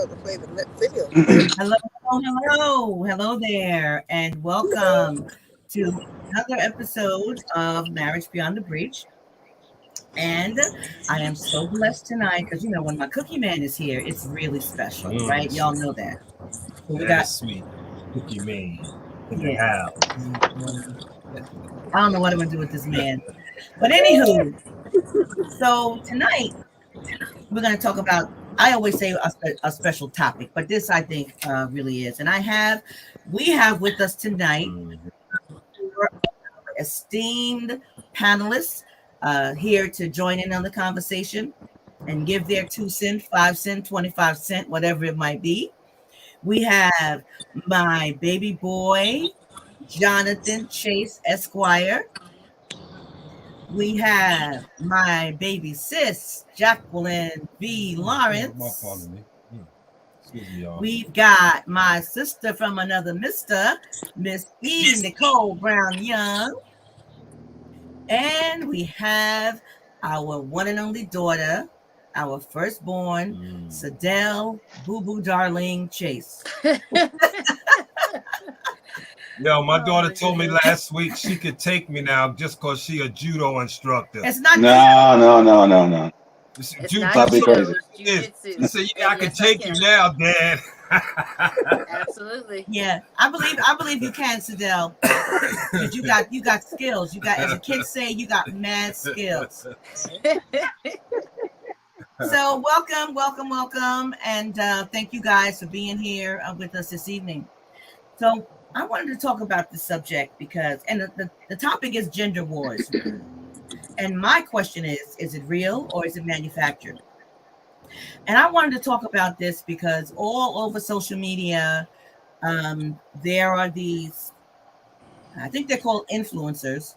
to play the video. Hello, hello there, and welcome to another episode of Marriage Beyond the Breach. And I am so blessed tonight because when my cookie man is here, it's really special, right? Y'all know that. So we got sweet cookie man in the yeah. house. I don't know what I'm gonna do with this man, but anywho, so tonight we're gonna talk about. I always say a special topic, but this I think really is. And we have with us tonight esteemed panelists here to join in on the conversation and give their 2 cents, 5 cents, 25 cents, whatever it might be. We have my baby boy, Jonathan Chase Esquire. We have my baby sis, Jacqueline V. Lawrence. We've got my sister from another mister, Miss E. Nicole Brown Young. And we have our one and only daughter, our firstborn, Sadell Boo Boo Darling Chase. Yo, my daughter told me last week she could take me now just because she a judo instructor. It's not No. She said, "Yeah, I can take you now, Dad." Absolutely. Yeah, I believe you can, Sadell. Because you got skills. You got, as the kids say, you got mad skills. So welcome, and thank you guys for being here with us this evening. So I wanted to talk about this subject because, and the topic is gender wars. And my question is it real or is it manufactured? And I wanted to talk about this because all over social media, there are these, I think they're called influencers,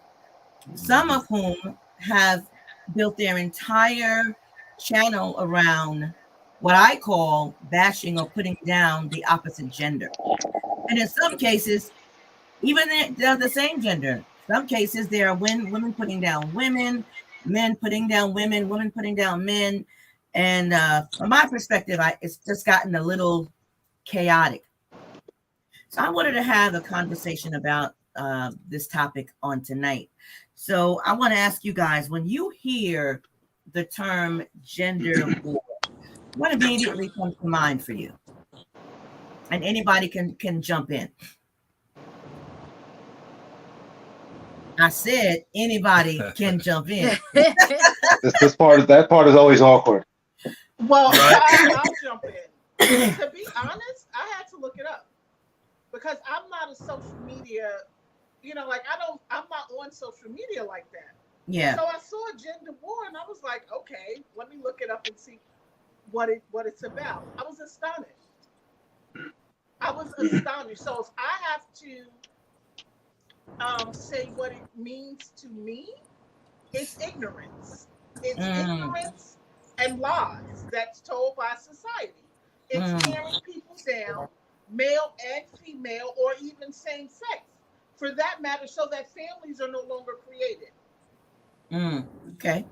some of whom have built their entire channel around what I call bashing or putting down the opposite gender. And in some cases, even they're the same gender. Some cases there are women putting down women, men putting down women, women putting down men. And from my perspective, it's just gotten a little chaotic. So I wanted to have a conversation about this topic on tonight. So I want to ask you guys, when you hear the term gender war, what immediately comes to mind for you? And anybody can jump in. I said anybody can jump in. That part is always awkward. Well, I'll jump in. To be honest, I had to look it up because I'm not a social media, I'm not on social media like that. Yeah. So I saw gender war and I was like, okay, let me look it up and see what it's about. I was astonished. So if I have to say what it means to me, it's ignorance. It's ignorance and lies that's told by society. It's tearing people down, male and female, or even same sex, for that matter, so that families are no longer created. Okay.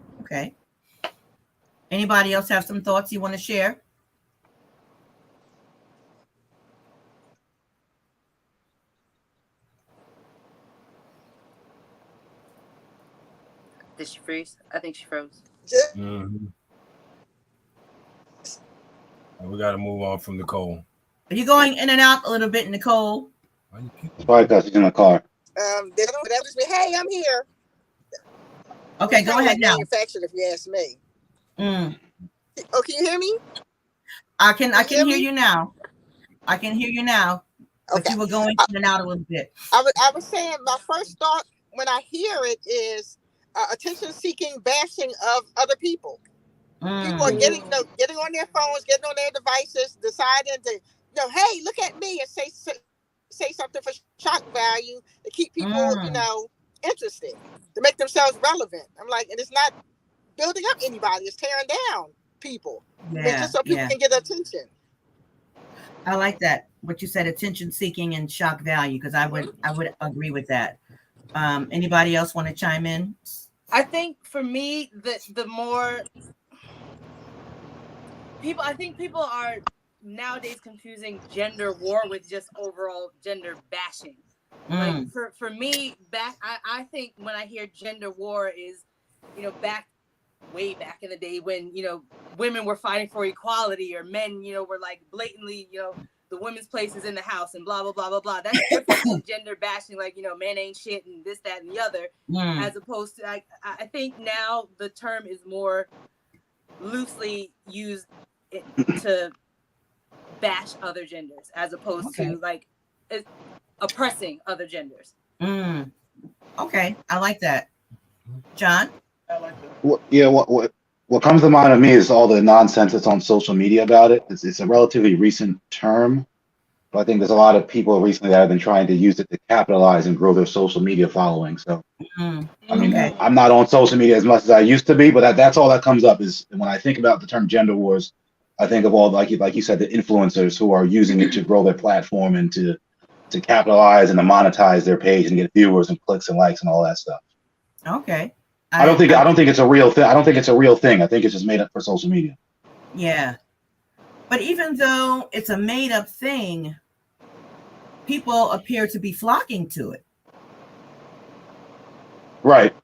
Anybody else have some thoughts you want to share? Did she freeze? I think she froze. We got to move on from Nicole. Are you going in and out a little bit, Nicole? It's probably because she's in the car. Hey, I'm here. Okay, go ahead now. Manufactured, if you ask me. Oh, can you hear me? I can hear you now. I can hear you now. But Okay. You were going in and out a little bit. I was saying my first thought when I hear it is attention-seeking bashing of other people. People are getting on their phones, getting on their devices, deciding to, hey, look at me, and say something for shock value to keep people, interested, to make themselves relevant. I'm like, and it's not building up anybody; it's tearing down people. Yeah, it's just so people can get attention. I like that. What you said, attention-seeking and shock value, because I would agree with that. Anybody else want to chime in? I think for me, the more people, I think people are nowadays confusing gender war with just overall gender bashing. Like for me, I think when I hear gender war is, way back in the day when, women were fighting for equality, or men, were like blatantly, the women's place is in the house and blah, blah, blah, blah, blah. That's different than gender bashing, like, men ain't shit and this, that, and the other, as opposed to, I think now the term is more loosely used to bash other genders, as opposed to like oppressing other genders. Okay, I like that. John? What comes to mind to me is all the nonsense that's on social media about it. It's a relatively recent term, but I think there's a lot of people recently that have been trying to use it to capitalize and grow their social media following. So, I mean, I'm not on social media as much as I used to be, but that's all that comes up is when I think about the term gender wars. I think of all, like you said, the influencers who are using it to grow their platform and to capitalize and to monetize their page and get viewers and clicks and likes and all that stuff. Okay. I don't think it's a real thing. I don't think it's a real thing. I think it's just made up for social media. Yeah. But even though it's a made up thing, people appear to be flocking to it. Right.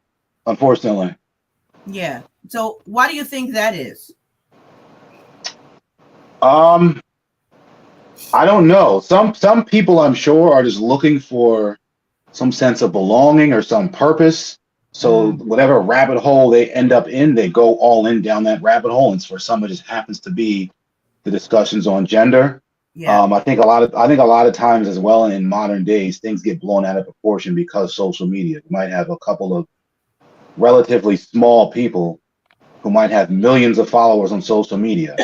Unfortunately. Yeah. So why do you think that is? I don't know. Some people, I'm sure, are just looking for some sense of belonging or some purpose. So whatever rabbit hole they end up in, they go all in down that rabbit hole. And for some, it just happens to be the discussions on gender. Yeah. I think a lot of times as well in modern days, things get blown out of proportion because social media. You might have a couple of relatively small people who might have millions of followers on social media,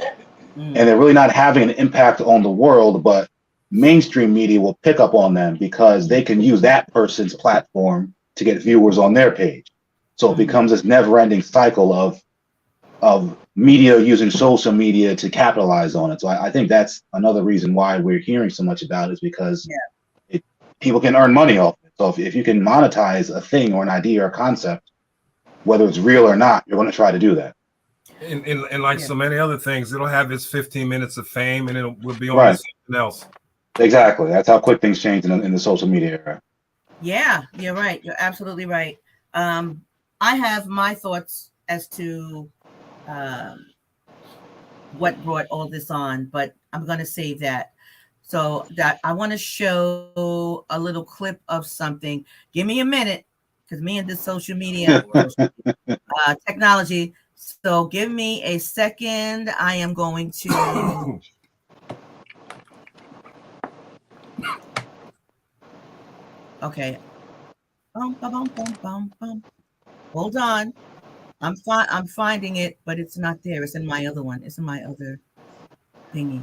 and they're really not having an impact on the world, but mainstream media will pick up on them because they can use that person's platform to get viewers on their page. So it becomes this never-ending cycle of media using social media to capitalize on it. So I think that's another reason why we're hearing so much about it, is because people can earn money off it. So if you can monetize a thing or an idea or concept, whether it's real or not, you're going to try to do that. And like so many other things, it'll have its 15 minutes of fame and will be on Right. something else. Exactly. That's how quick things change in the social media era. Yeah, you're right. You're absolutely right. I have my thoughts as to what brought all this on, but I'm going to save that. So that I want to show a little clip of something. Give me a minute, because me and this social media technology. So give me a second. I am going to. Okay. Hold on. I'm finding it, but it's not there. It's in my other one. It's in my other thingy.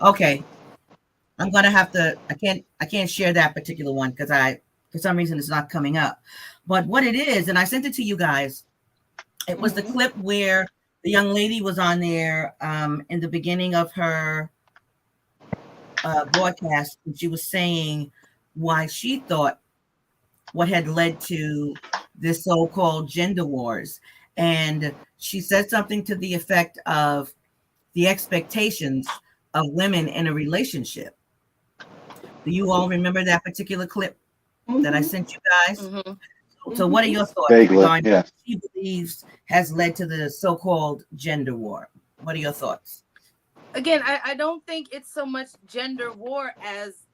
Okay. I'm gonna have to. I can't share that particular one because for some reason it's not coming up. But what it is, and I sent it to you guys. It was the clip where the young lady was on there in the beginning of her broadcast, and she was saying why she thought what had led to this so-called gender wars. And she said something to the effect of the expectations of women in a relationship. Do you all remember that particular clip that I sent you guys? So what are your thoughts regarding what she believes has led to the so-called gender war? What are your thoughts? Again, I don't think it's so much gender war as,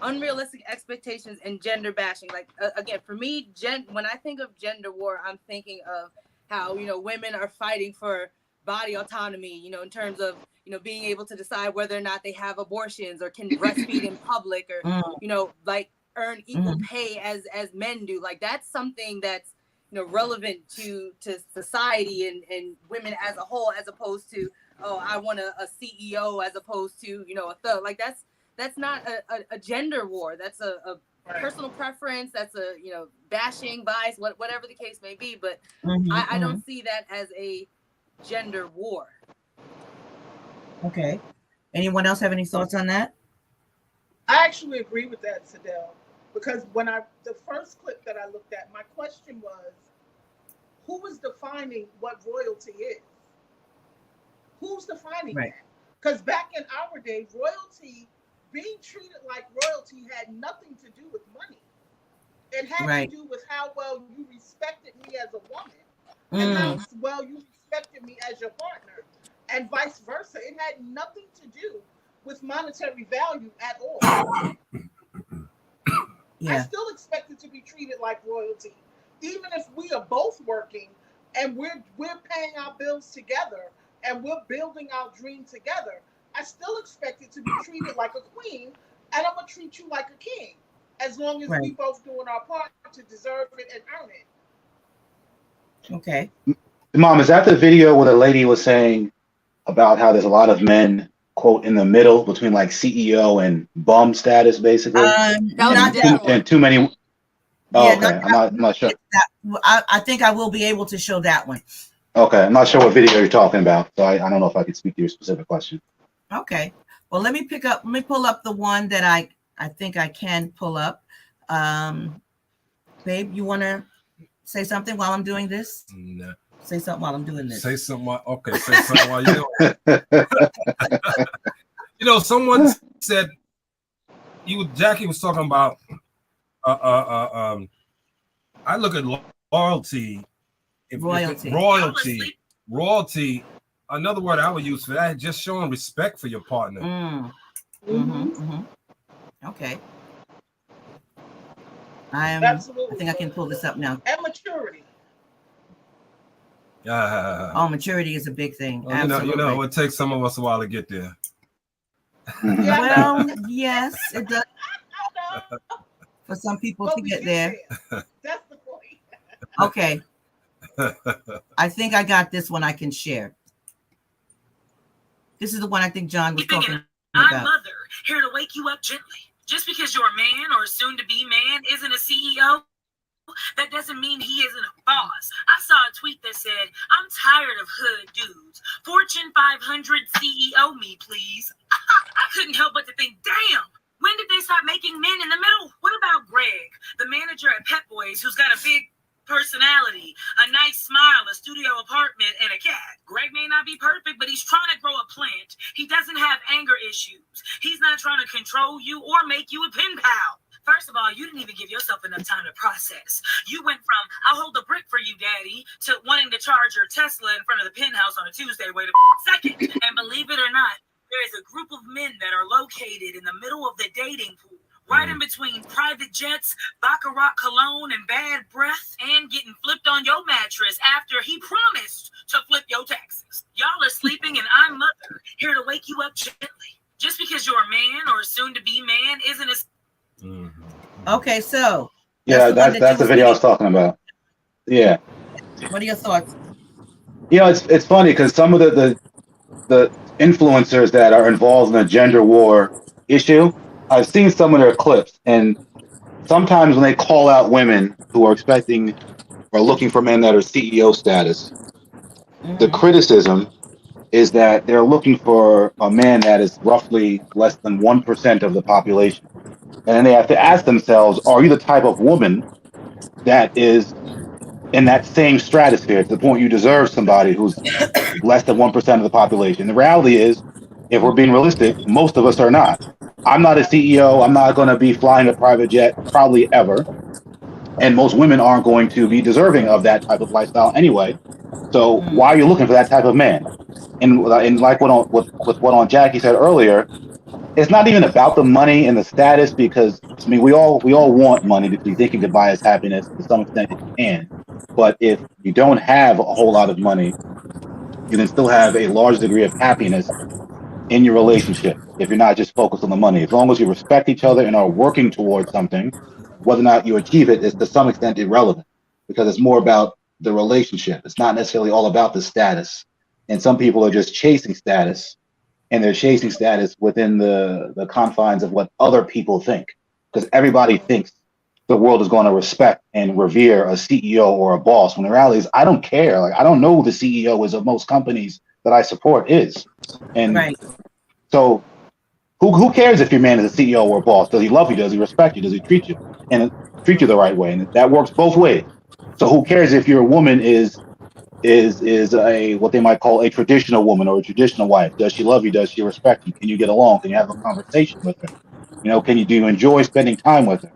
unrealistic expectations and gender bashing. Like, again, for me, when I think of gender war, I'm thinking of how, women are fighting for body autonomy, in terms of, being able to decide whether or not they have abortions or can breastfeed in public, or, like earn equal pay as men do. Like, that's something that's, relevant to society and women as a whole, as opposed to, oh, I want a CEO, as opposed to, a thug. Like, that's not a gender war. That's a personal preference. That's a, bashing, bias, whatever the case may be. But I don't see that as a gender war. Okay. Anyone else have any thoughts on that? I actually agree with that, Sadell, because the first clip that I looked at, my question was, who was defining what royalty is? Who's defining Right. that? Because back in our day, royalty, being treated like royalty had nothing to do with money. It had Right. to do with how well you respected me as a woman and how Mm. well you respected me as your partner, and vice versa. It had nothing to do with monetary value at all. I Yeah. still expect it to be treated like royalty, even if we are both working and we're paying our bills together and we're building our dream together. I still expect it to be treated like a queen, and I'm gonna treat you like a king, as long as we Right. both doing our part to deserve it and earn it. Okay. Mom, is that the video where the lady was saying about how there's a lot of men, quote, in the middle between like CEO and bum status, basically, That was Not a that. different one. and too many? Yeah, Oh, not okay, I'm not sure. I think I will be able to show that one. Okay, I'm not sure what video you're talking about, so I don't know if I can speak to your specific question. Okay. Well, let me pull up the one that I think I can pull up. Babe, you want to say something while I'm doing this? No. Say something while I'm doing this. Say something. Okay, say something while you do it. You know, someone said Jackie was talking about. I look at loyalty. Royalty. Another word I would use for that is just showing respect for your partner. Okay. Absolutely. I think I can pull this up now. And maturity. Maturity is a big thing. Well, Absolutely. you know, it takes some of us a while to get there. Well, yes, it does. For some people But to we get there. That's the point. Okay. I think I got this one I can share. This is the one I think John was talking about. I'm Mother, here to wake you up gently. Just because you're a man or soon to be man isn't a CEO, that doesn't mean he isn't a boss. I saw a tweet that said, I'm tired of hood dudes. Fortune 500 CEO me, please. I couldn't help but to think, damn, when did they start making men in the middle? What about Greg, the manager at Pep Boys, who's got a big personality, a nice smile, a studio apartment, and a cat? Greg may not be perfect, but he's trying to grow a plant. He doesn't have anger issues. He's not trying to control you or make you a pen pal. First of all, you didn't even give yourself enough time to process. You went from, I'll hold the brick for you, daddy, to wanting to charge your Tesla in front of the penthouse on a Tuesday. Wait a second. And believe it or not, there is a group of men that are located in the middle of the dating pool, right in between private jets, Baccarat cologne, and bad breath, and getting flipped on your mattress after he promised to flip your taxes. Y'all are sleeping, and I'm Mother, here to wake you up gently. Just because you're a man or soon to be man isn't a... Okay, so yeah, that's the video I was talking about. Yeah. What are your thoughts? You know, it's funny because some of the influencers that are involved in the gender war issue, I've seen some of their clips, and sometimes when they call out women who are expecting or looking for men that are CEO status, the criticism is that they're looking for a man that is roughly less than 1% of the population. And then they have to ask themselves, are you the type of woman that is in that same stratosphere to the point you deserve somebody who's less than 1% of the population? The reality is, if we're being realistic, most of us are not. I'm not a CEO. I'm not going to be flying a private jet probably ever. And most women aren't going to be deserving of that type of lifestyle anyway. So why are you looking for that type of man? And like what Jackie said earlier, it's not even about the money and the status, because I mean we all want money because we think it can buy us happiness to some extent. It can, but if you don't have a whole lot of money, you can still have a large degree of happiness in your relationship if you're not just focused on the money. As long as you respect each other and are working towards something, whether or not you achieve it is to some extent irrelevant, because it's more about the relationship. It's not necessarily all about the status. And some people are just chasing status, and they're chasing status within the confines of what other people think, because everybody thinks the world is going to respect and revere a CEO or a boss, when the reality is I don't care. Like, I don't know who the CEO is of most companies that I support is. And so who cares if your man is a CEO or a boss? Does he love you? Does he respect you? Does he treat you the right way? And that works both ways. So who cares if your woman is is a what they might call a traditional woman or a traditional wife. Does she love you? Does she respect you? Can you get along? Can you have a conversation with her? You know, do you enjoy spending time with her?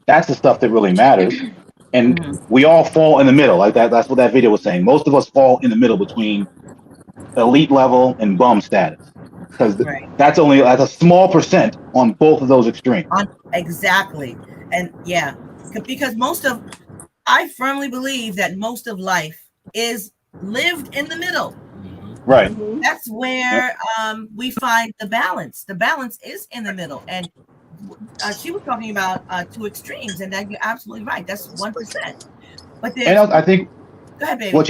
That's the stuff that really matters. And we all fall in the middle, like that. That's what that video was saying. Most of us fall in the middle between elite level and bum status, because Right. that's a small percent on both of those extremes. Exactly. And yeah, because I firmly believe that most of life is lived in the middle. Right. That's where we find the balance. The balance is in the middle. And she was talking about two extremes, and that you're absolutely right. That's 1%. But And I think go ahead, baby. what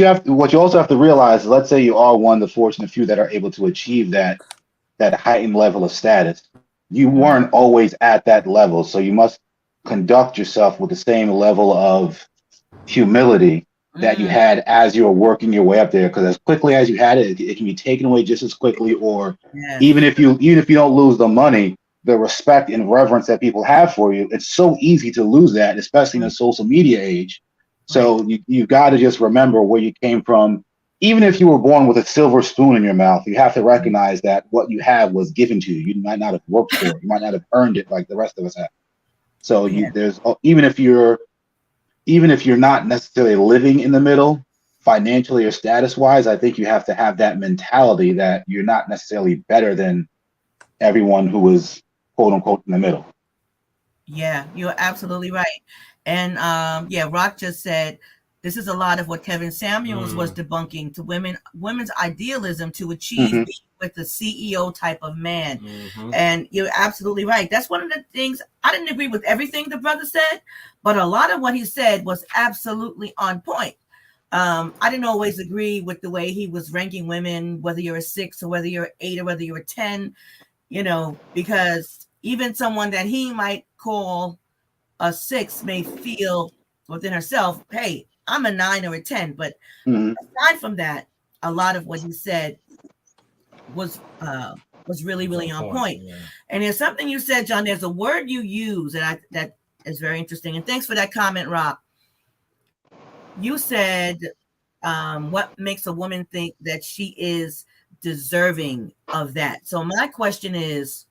you also have to realize is, let's say you are one of the fortunate few that are able to achieve that heightened level of status. You weren't always at that level, so you must conduct yourself with the same level of humility that you had as you were working your way up there. Because as quickly as you had it, it can be taken away just as quickly. Or even if you don't lose the money, the respect and reverence that people have for you, it's so easy to lose that, especially in a social media age. So you've got to just remember where you came from. Even if you were born with a silver spoon in your mouth, you have to recognize that what you have was given to you. You might not have worked for it. You might not have earned it like the rest of us have. So there's even if you're not necessarily living in the middle financially or status wise, I think you have to have that mentality that you're not necessarily better than everyone who is quote unquote in the middle. Yeah, you're absolutely right. And Rock just said, this is a lot of what Kevin Samuels was debunking to women's idealism to achieve being with the CEO type of man. And you're absolutely right. That's one of the things. I didn't agree with everything the brother said, but a lot of what he said was absolutely on point. I didn't always agree with the way he was ranking women, whether you're a 6 or whether you're 8 or whether you're a 10, because even someone that he might call a 6 may feel within herself, hey, I'm a 9 or a 10. But aside from that, a lot of what he said was really, really on point. Yeah. And there's something you said, John, there's a word you use that is very interesting. And thanks for that comment, Rob. You said, what makes a woman think that she is deserving of that? So my question is,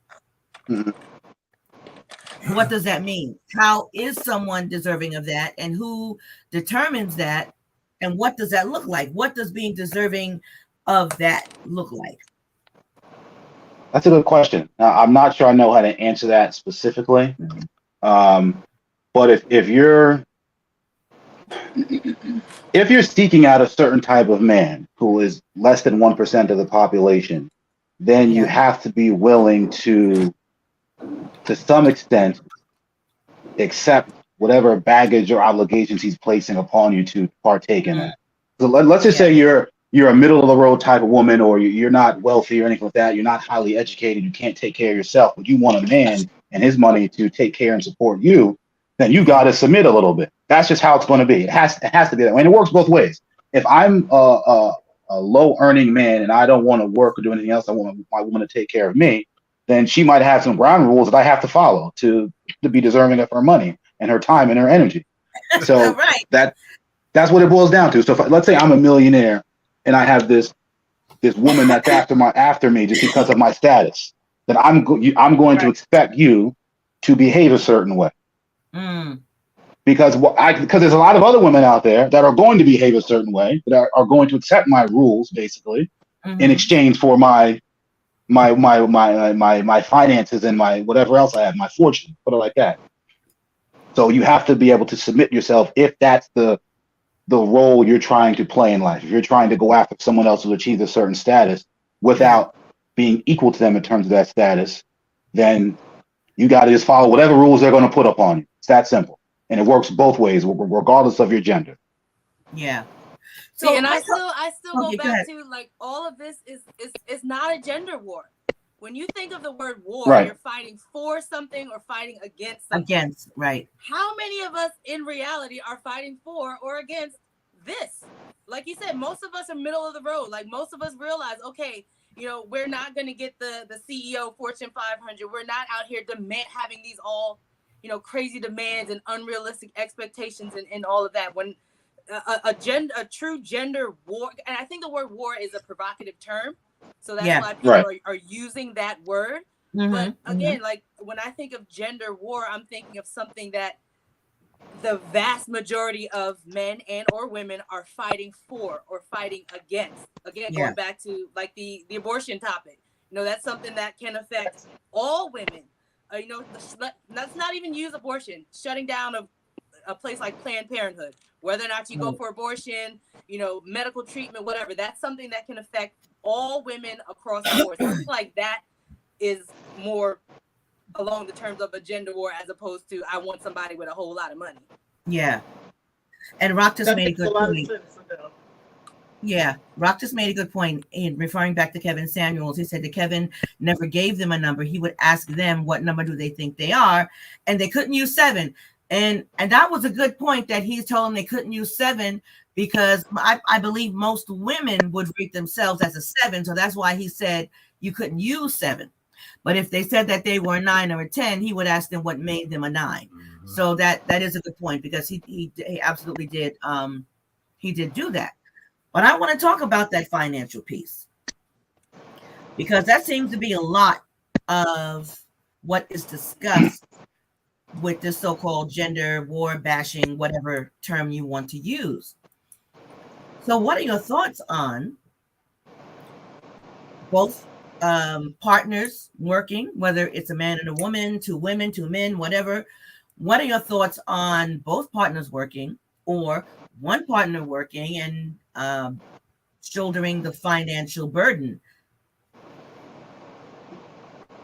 what does that mean? How is someone deserving of that? And who determines that? And what does that look like? What does being deserving of that look like? That's a good question. Now, I'm not sure I know how to answer that specifically. But if you're seeking out a certain type of man who is less than 1% of the population, then you have to be willing to some extent, accept whatever baggage or obligations he's placing upon you to partake in that. So let's just say you're a middle of the road type of woman, or you're not wealthy or anything like that. You're not highly educated. You can't take care of yourself, but you want a man and his money to take care and support you. Then you got to submit a little bit. That's just how it's going to be. It has to be that way. And it works both ways. If I'm a low earning man and I don't want to work or do anything else, I want my woman to take care of me, then she might have some ground rules that I have to follow to be deserving of her money and her time and her energy. So that's what it boils down to. So let's say I'm a millionaire and I have this woman that's after me just because of my status, then I'm going to expect you to behave a certain way. Because there's a lot of other women out there that are going to behave a certain way, that are going to accept my rules basically in exchange for my finances and my whatever else I have, my fortune, put it like that. So you have to be able to submit yourself if that's the role you're trying to play in life. If you're trying to go after someone else who achieves a certain status without being equal to them in terms of that status, then you got to just follow whatever rules they're going to put up on you. It's that simple. And it works both ways, regardless of your gender. Yeah. So, and I still go back to, like, all of this is not a gender war. When you think of the word war, you're fighting for something or fighting against something. How many of us in reality are fighting for or against this? Like you said, most of us are middle of the road. Like, most of us realize, okay, we're not going to get the CEO Fortune 500. We're not out here having these all, crazy demands and unrealistic expectations and all of that. When a true gender war, and I think the word war is a provocative term, so that's Yeah. why people are using that word. But again, like when I think of gender war, I'm thinking of something that the vast majority of men and or women are fighting for or fighting against. Again, going back to like the abortion topic, that's something that can affect all women. Let's not even use abortion, shutting down a place like Planned Parenthood, whether or not you go for abortion, medical treatment, whatever. That's something that can affect all women across the board. Something like that is more along the terms of a gender war, as opposed to I want somebody with a whole lot of money. Yeah. And Rock just made a good point. Yeah, Rock just made a good point in referring back to Kevin Samuels. He said that Kevin never gave them a number. He would ask them what number do they think they are, and they couldn't use 7. And that was a good point that he told them they couldn't use 7 because I believe most women would rate themselves as a 7. So that's why he said you couldn't use 7. But if they said that they were a 9 or a 10, he would ask them what made them a 9. So that is a good point because he absolutely did. He did do that. But I want to talk about that financial piece because that seems to be a lot of what is discussed with this so-called gender war bashing, whatever term you want to use. So what are your thoughts on both partners working, whether it's a man and a woman, 2 women, 2 men, whatever? What are your thoughts on both partners working or one partner working and shouldering the financial burden?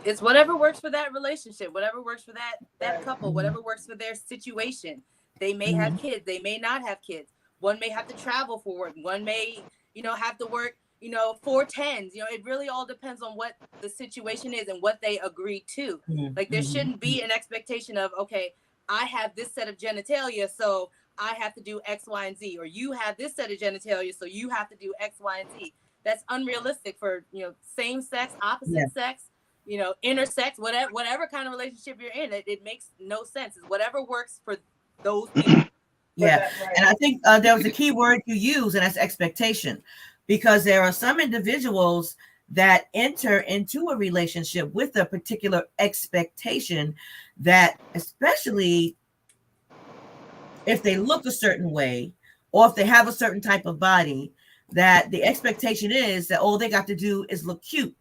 It's whatever works for that relationship, whatever works for that couple, whatever works for their situation. They may have kids, they may not have kids. One may have to travel for work. One may, have to work, 4 10s. It really all depends on what the situation is and what they agree to. Like there shouldn't be an expectation of, okay, I have this set of genitalia, so I have to do X, Y, and Z, or you have this set of genitalia, so you have to do X, Y, and Z. That's unrealistic for, same sex, opposite sex, intersex, whatever kind of relationship you're in. It makes no sense. It's whatever works for those people. Yeah. And I think there was a key word you use, and that's expectation, because there are some individuals that enter into a relationship with a particular expectation that, especially if they look a certain way or if they have a certain type of body, that the expectation is that all they got to do is look cute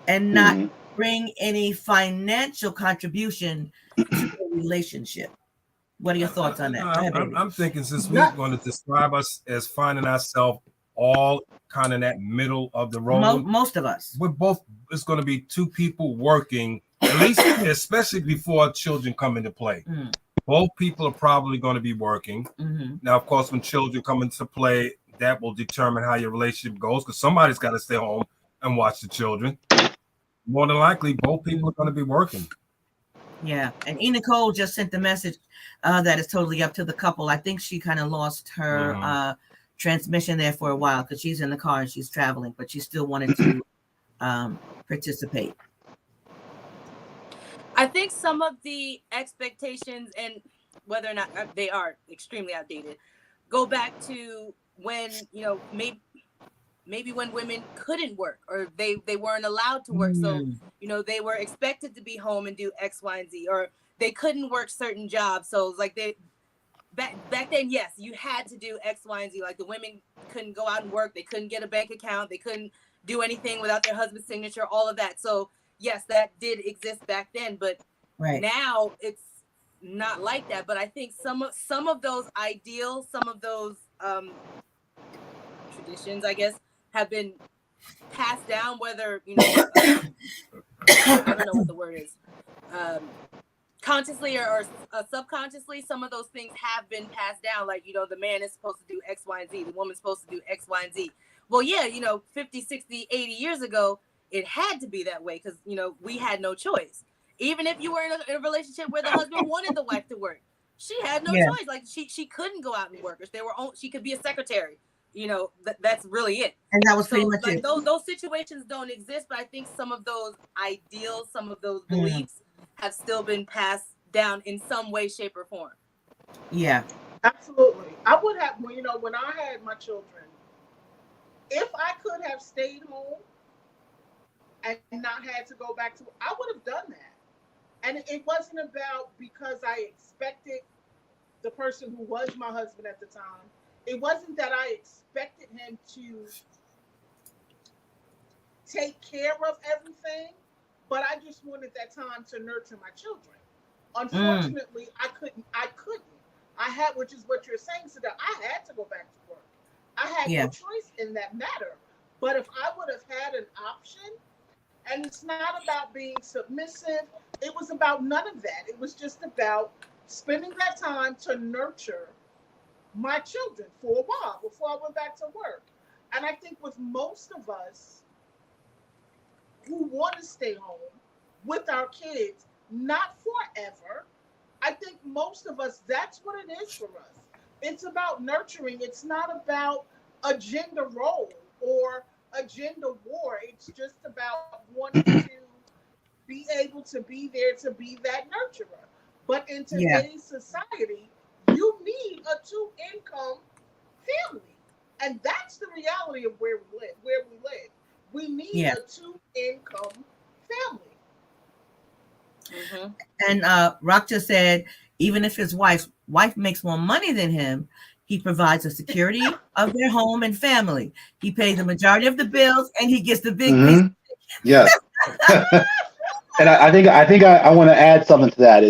and not bring any financial contribution to the relationship. What are your thoughts on that? Go ahead, baby. I'm thinking since we're going to describe us as finding ourselves all kind of in that middle of the road, most of us, we're both. It's going to be 2 people working, at least, especially before children come into play. Both people are probably going to be working. Now, of course, when children come into play, that will determine how your relationship goes because somebody's got to stay home and watch the children. More than likely, both people are going to be working. Yeah, and E. Nicole just sent the message that it's totally up to the couple. I think she kind of lost her transmission there for a while because she's in the car and she's traveling, but she still wanted to participate. I think some of the expectations, and whether or not they are extremely outdated, go back to when, maybe when women couldn't work or they weren't allowed to work. So, they were expected to be home and do X, Y, and Z, or they couldn't work certain jobs. So it's like back then, yes, you had to do X, Y, and Z. Like the women couldn't go out and work. They couldn't get a bank account. They couldn't do anything without their husband's signature, all of that. So yes, that did exist back then, but now it's not like that. But I think some of those ideals, some of those traditions, I guess, have been passed down, whether, I don't know what the word is, consciously or subconsciously. Some of those things have been passed down, like, the man is supposed to do X, Y, and Z, the woman's supposed to do X, Y, and Z. Well, yeah, 50, 60, 80 years ago, it had to be that way because, we had no choice. Even if you were in a relationship where the husband wanted the wife to work, she had no choice. Like she couldn't go out and work. She could be a secretary. That's really it. And that was pretty much it. Those situations don't exist, but I think some of those ideals, some of those beliefs have still been passed down in some way, shape, or form. Yeah. Absolutely. I would have, well, when I had my children, if I could have stayed home and not had to go back to, I would have done that. And it wasn't about because I expected the person who was my husband at the time. It wasn't that I expected him to take care of everything, but I just wanted that time to nurture my children. Unfortunately, I couldn't. I had, which is what you're saying, so that I had to go back to work. I had no choice in that matter. But if I would have had an option, and it's not about being submissive, it was about none of that. It was just about spending that time to nurture my children for a while before I went back to work. And I think with most of us who want to stay home with our kids, not forever, I think most of us, that's what it is for us. It's about nurturing. It's not about a gender role or a gender war. It's just about wanting to be able to be there to be that nurturer. But in today's society, you need a two-income family. And that's the reality of where we live. We need a two-income family. Mm-hmm. And Rock just said, even if his wife makes more money than him, he provides the security of their home and family. He pays the majority of the bills, and he gets the big piece. Yes. And I think I want to add something to that.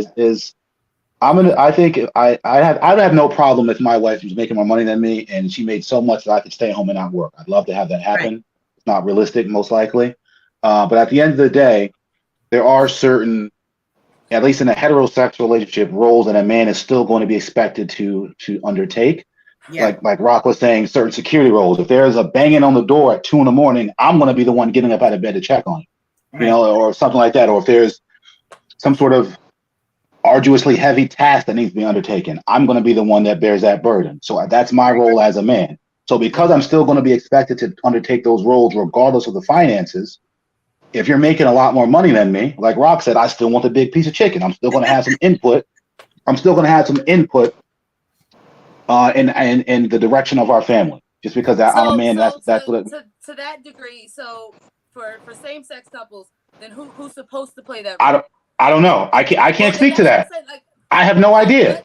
I'd have no problem if my wife was making more money than me and she made so much that I could stay home and not work. I'd love to have that happen. Right. It's not realistic, most likely. But at the end of the day, there are certain, at least in a heterosexual relationship, roles that a man is still going to be expected to undertake. Yeah. Like Rock was saying, certain security roles. If there's a banging on the door at 2 a.m, I'm going to be the one getting up out of bed to check on it, right. Or something like that. Or if there's some sort of arduously heavy task that needs to be undertaken, I'm going to be the one that bears that burden. So that's my role as a man. So because I'm still going to be expected to undertake those roles regardless of the finances, if you're making a lot more money than me, like Rock said, I still want the big piece of chicken. I'm still going to have some input. I'm still going to have some input in the direction of our family. Just because I'm a man, that's what it, to that degree. So for same-sex couples, then who's supposed to play that role? I don't know. I can't speak to that. Like, I have no idea.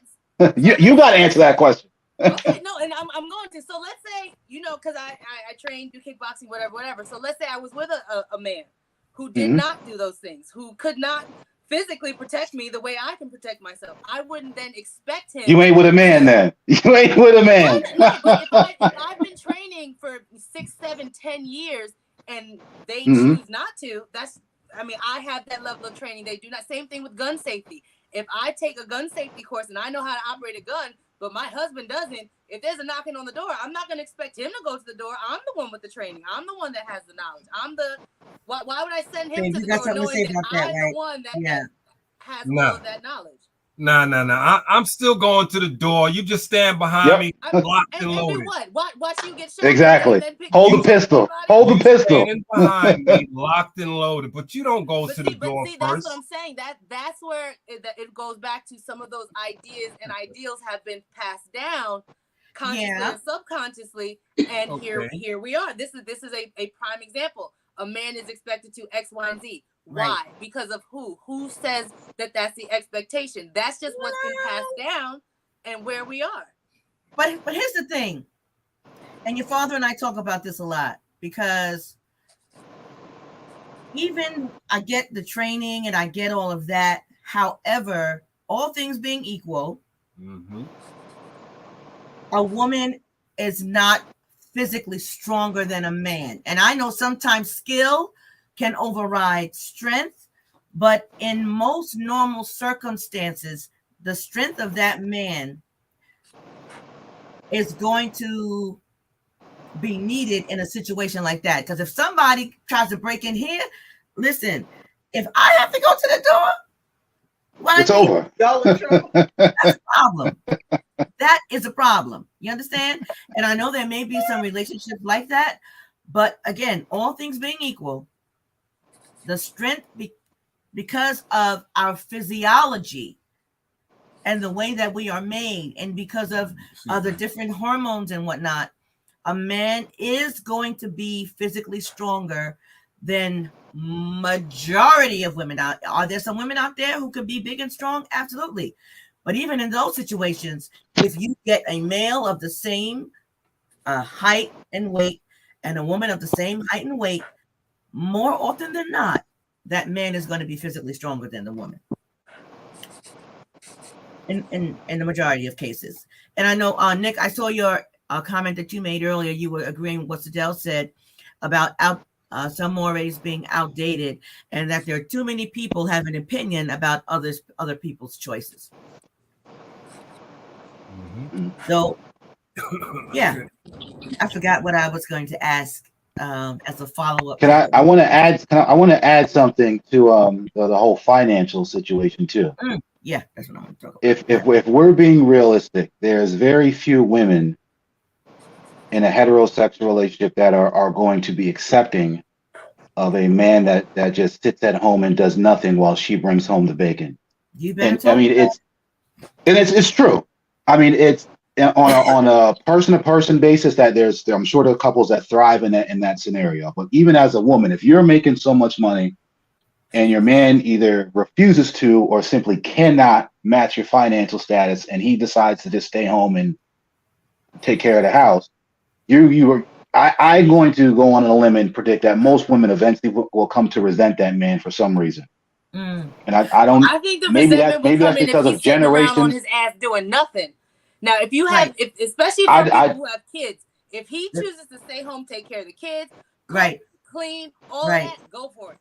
You got to answer that question. Okay, no, and I'm going to. So let's say, because I train, do kickboxing, whatever. So let's say I was with a man who did not do those things, who could not physically protect me the way I can protect myself. I wouldn't then expect him. You ain't with a man then. You ain't with a man. No, but if I've been training for 6, 7, 10 years and they choose not to, I have that level of training. They do not. Same thing with gun safety. If I take a gun safety course and I know how to operate a gun, but my husband doesn't, if there's a knocking on the door, I'm not going to expect him to go to the door. I'm the one with the training. I'm the one that has the knowledge. Why would I send him to the door knowing that I'm the one that has all of that knowledge? No. I'm still going to the door. You just stand behind me, locked and loaded. And do what? Watch you get shot. Exactly. Hold the pistol. Hold the pistol. Standing behind me, locked and loaded. But you don't go to the door first. That's what I'm saying. That's where it goes back to some of those ideas and ideals have been passed down consciously and subconsciously. And here we are. This is a prime example. A man is expected to X, Y, and Z. Why? Right. Because of who? Who says that that's the expectation? That's just what's been passed down and where we are. But here's the thing, and your father and I talk about this a lot, because even I get the training and I get all of that. However, all things being equal, a woman is not physically stronger than a man. And I know sometimes skill can override strength, but in most normal circumstances, the strength of that man is going to be needed in a situation like that. Because if somebody tries to break in here, listen, if I have to go to the door, it's over. That's a problem. That is a problem. You understand? And I know there may be some relationships like that, but again, all things being equal, the strength because of our physiology, and the way that we are made, and because of the different hormones and whatnot, a man is going to be physically stronger than majority of women. Are there some women out there who could be big and strong? Absolutely. But even in those situations, if you get a male of the same height and weight and a woman of the same height and weight, more often than not, that man is going to be physically stronger than the woman. In the majority of cases. And I know, Nick, I saw your comment that you made earlier. You were agreeing with what Sadell said about some mores being outdated, and that there are too many people have an opinion about other people's choices. So, yeah, I forgot what I was going to ask as a follow-up. I want to add something to the whole financial situation too. Yeah, that's what I'm going to talk about. If we're being realistic, there's very few women in a heterosexual relationship that are going to be accepting of a man that just sits at home and does nothing while she brings home the bacon. You better I mean, it's true. I mean, it's on a person-to-person basis that I'm sure there are couples that thrive in that scenario. But even as a woman, if you're making so much money and your man either refuses to or simply cannot match your financial status, and he decides to just stay home and take care of the house, I'm going to go on a limb and predict that most women eventually will come to resent that man for some reason. And I don't. I think the resentment will come in if he's sitting around on his ass doing nothing. Now, if you have, especially for people who have kids, if he chooses to stay home, take care of the kids, cook, clean, all that, go for it.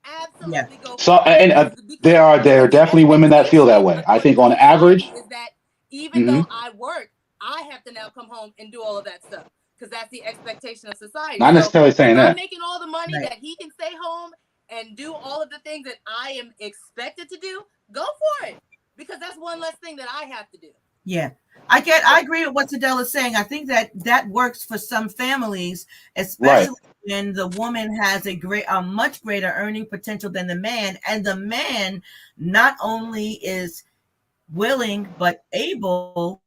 Absolutely go for it. So, and there are definitely women that feel that way. I think on average is that even though I work, I have to now come home and do all of that stuff. Because that's the expectation of society. Not necessarily saying that. I'm making all the money that he can stay home and do all of the things that I am expected to do. Go for it, because that's one less thing that I have to do. Yeah, I agree with what Sadell is saying. I think that works for some families, especially when the woman has a much greater earning potential than the man, and the man not only is willing but able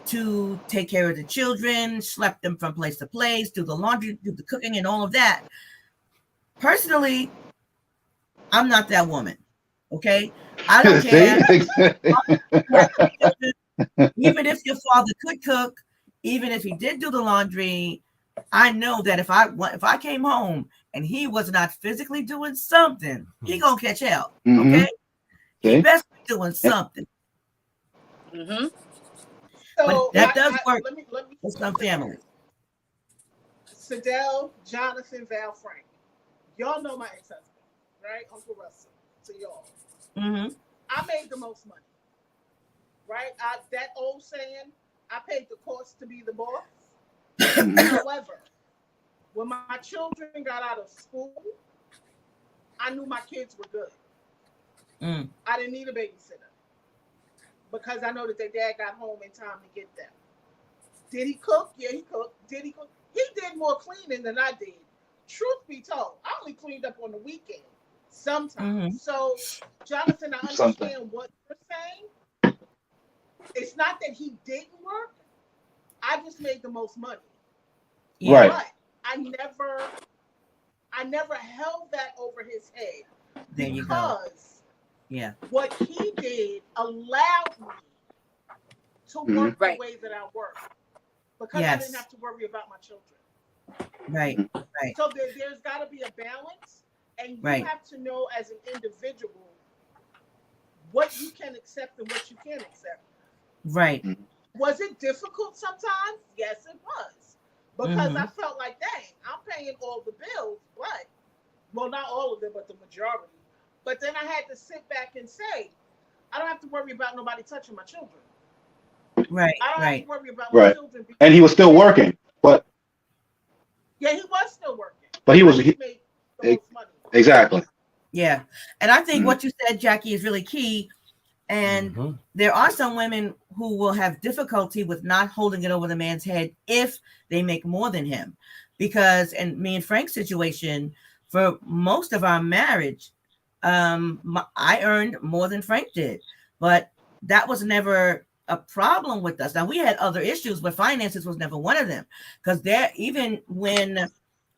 to take care of the children, schlep them from place to place, do the laundry, do the cooking, and all of that. Personally, I'm not that woman. Okay, I don't care. Even if your father could cook, even if he did do the laundry, I know that if I came home and he was not physically doing something, he gonna catch hell. Okay, he best be doing something. So but that does work for some families. Sadell, Jonathan, Val, Frank. Y'all know my ex-husband, right? Uncle Russell. To y'all. I made the most money, right? That old saying, I paid the cost to be the boss. However, when my children got out of school, I knew my kids were good. I didn't need a babysitter, because I know that their dad got home in time to get them. Did he cook? Yeah, he cooked. Did he cook? He did more cleaning than I did. Truth be told, I only cleaned up on the weekend sometimes. So, Jonathan, I understand what you're saying. It's not that he didn't work. I just made the most money. Right. But I never held that over his head. There you go. Yeah. What he did allowed me to work the way that I work, because I didn't have to worry about my children. Right. So there's got to be a balance, and you have to know as an individual what you can accept and what you can't accept. Right. Was it difficult sometimes? Yes, it was, because I felt like, dang, I'm paying all the bills, but, well, not all of them, but the majority. But then I had to sit back and say, I don't have to worry about nobody touching my children. Right. I don't have to worry about my children. And he was still working, but yeah, he was still working. But he made the most money. Exactly. Yeah, and I think what you said, Jackie, is really key. And there are some women who will have difficulty with not holding it over the man's head if they make more than him, because in me and Frank's situation, for most of our marriage, I earned more than Frank did, but that was never a problem with us. Now we had other issues, but finances was never one of them. Because even when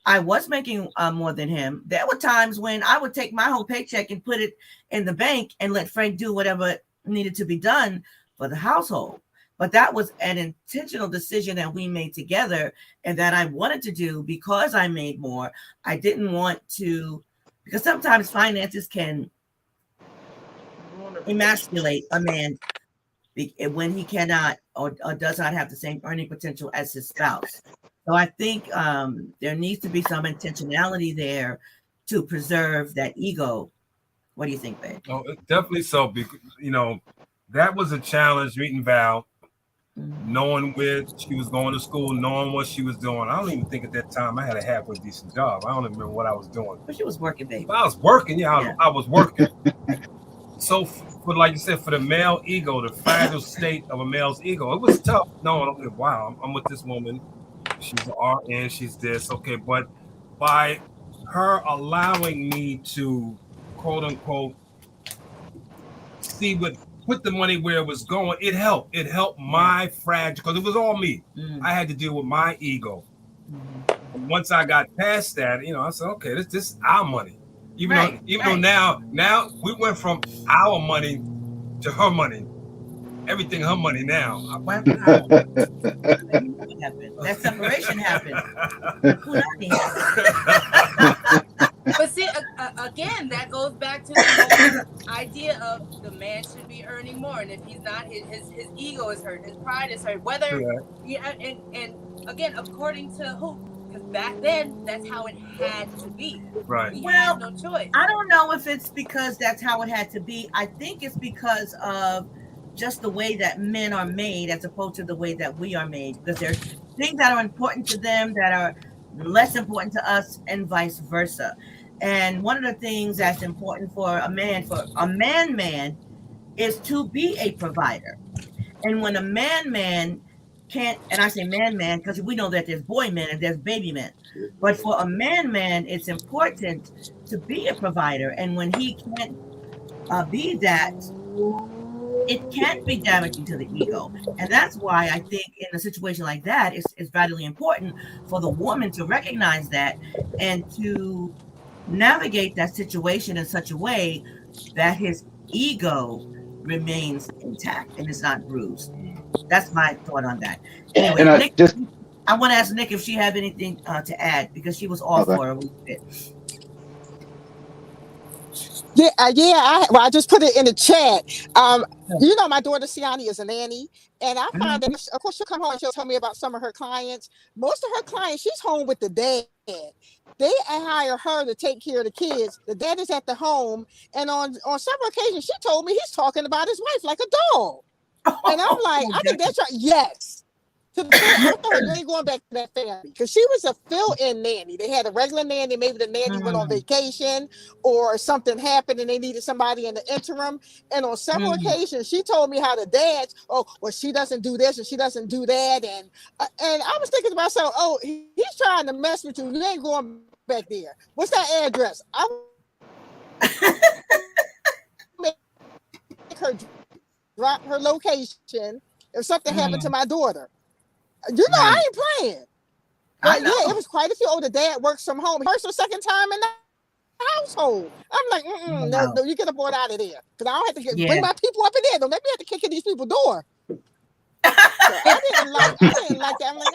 I was making more than him, there were times when I would take my whole paycheck and put it in the bank and let Frank do whatever needed to be done for the household. But that was an intentional decision that we made together and that I wanted to do because I made more. I didn't want to, because sometimes finances can emasculate a man when he cannot or does not have the same earning potential as his spouse. So I think there needs to be some intentionality there to preserve that ego. What do you think, babe? Oh, definitely so. Because, that was a challenge meeting Val, knowing where she was going to school, knowing what she was doing. I don't even think at that time I had a halfway decent job. I don't even remember what I was doing. But she was working, baby. I was working. I was working. So, for like you said, for the male ego, the fragile state of a male's ego, it was tough. No, wow, I'm with this woman. She's an RN, she's this, okay. But by her allowing me to, quote unquote, put the money where it was going, it helped. It helped my fragile, because it was all me. I had to deal with my ego. Once I got past that, I said, okay, this is our money. Even though now we went from our money to her money. Everything her money now. That separation happened. But see, again, that goes back to the whole idea of the man should be earning more, and if he's not, his ego is hurt, his pride is hurt. Whether, and again, according to who? Because back then, that's how it had to be. Right. We had no choice. I don't know if it's because that's how it had to be. I think it's because of just the way that men are made as opposed to the way that we are made. Because there's things that are important to them that are less important to us and vice versa. And one of the things that's important for a man is to be a provider. And when a man can't, and I say man because we know that there's boy men and there's baby men, but for a man it's important to be a provider. And when he can't be that, it can't be damaging to the ego. And that's why I think in a situation like that, it's vitally important for the woman to recognize that and to navigate that situation in such a way that his ego remains intact and it's not bruised. That's my thought on that. Anyway, and Nick, I want to ask Nick if she have anything to add, because she was all for it a little bit. I just put it in the chat. My daughter Siani is a nanny, and I find that, of course, she'll come home and she'll tell me about some of her clients. Most of her clients, she's home with the dad. They hire her to take care of the kids. The dad is at the home, and on several occasions, she told me he's talking about his wife like a dog. And I'm like, I think that's right. Yes. To the point, I really going back to that family, because she was a fill-in nanny. They had a regular nanny. Maybe the nanny went on vacation or something happened and they needed somebody in the interim. And on several occasions, she told me how the dads, she doesn't do this and she doesn't do that. And I was thinking to myself, he's trying to mess with you. You ain't going back there. What's that address? I make her drop her location if something happened to my daughter. I ain't playing. But it was quite a few. The dad works from home. First or second time in the household. I'm like, no, you get the board out of there. Because I don't have to bring my people up in there. Don't let me have to kick in these people's door. So I didn't like that. I'm like,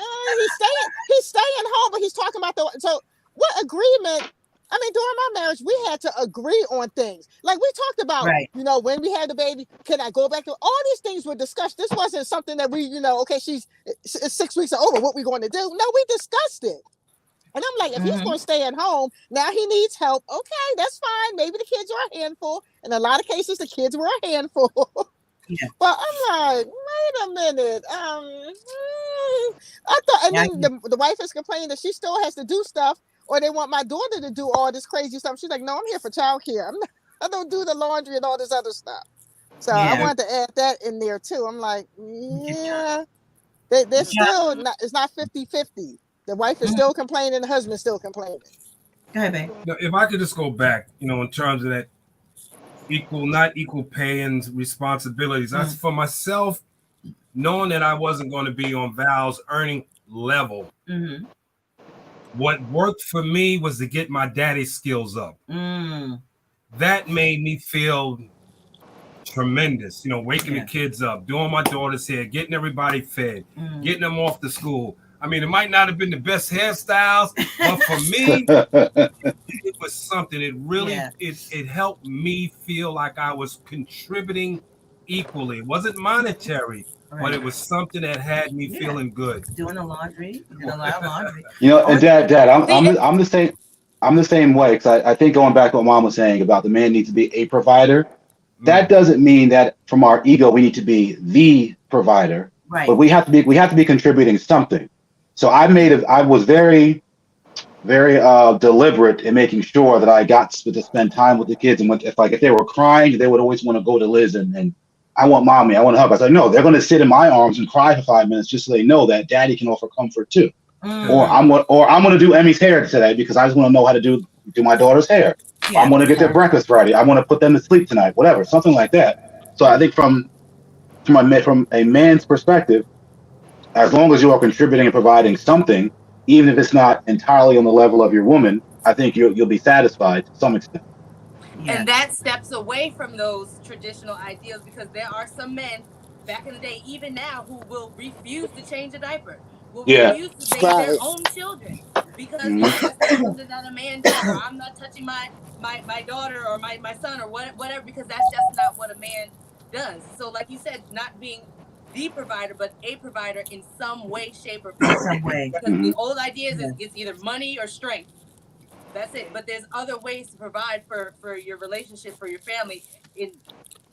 he's staying home, but he's talking about so what agreement? I mean, during my marriage, we had to agree on things. Like we talked about, when we had the baby, can I go back to all these things were discussed. This wasn't something that we, it's 6 weeks over, what we going to do. No, we discussed it. And I'm like, if he's going to stay at home, now he needs help. Okay, that's fine. Maybe the kids are a handful. In a lot of cases, the kids were a handful. But I'm like, wait a minute. I thought, and then the wife is complaining that she still has to do stuff. Or they want my daughter to do all this crazy stuff. She's like, no, I'm here for childcare. I don't do the laundry and all this other stuff. So I wanted to add that in there too. I'm like, they're still not, it's not 50-50. The wife is still complaining, the husband's still complaining. Go ahead, babe. If I could just go back, in terms of that not equal pay and responsibilities. That's for myself, knowing that I wasn't going to be on Val's earning level. Mm-hmm. What worked for me was to get my daddy's skills up. That made me feel tremendous. Waking the kids up, doing my daughter's hair, getting everybody fed, getting them off to school. I mean, it might not have been the best hairstyles, but for me, it was something. It really it helped me feel like I was contributing equally. It wasn't monetary, but it was something that had me feeling good. Doing the laundry, doing a lot of laundry. And Dad, I'm the same. I'm the same way, because I think, going back to what Mom was saying about the man needs to be a provider. That doesn't mean that from our ego we need to be the provider, right? But we have to be contributing something. So I was very, very deliberate in making sure that I got to spend time with the kids. And if they were crying, they would always want to go to Liz and I want mommy, I want to hug. I was like, no, they're going to sit in my arms and cry for 5 minutes just so they know that daddy can offer comfort too. Or I'm going to do Emmy's hair today because I just want to know how to do my daughter's hair. I'm going to get their breakfast ready. I want to put them to sleep tonight, whatever, something like that. So I think from a man's perspective, as long as you are contributing and providing something, even if it's not entirely on the level of your woman, I think you'll be satisfied to some extent. And that steps away from those traditional ideals, because there are some men back in the day, even now, who will refuse to change a diaper, will refuse to bathe their own children, because that's not something that a man does. Or I'm not touching my daughter or my son or whatever, because that's just not what a man does. So like you said, not being the provider, but a provider in some way, shape, or form. Some way. Because the old idea is it's either money or strength. That's it. But there's other ways to provide for your relationship, for your family,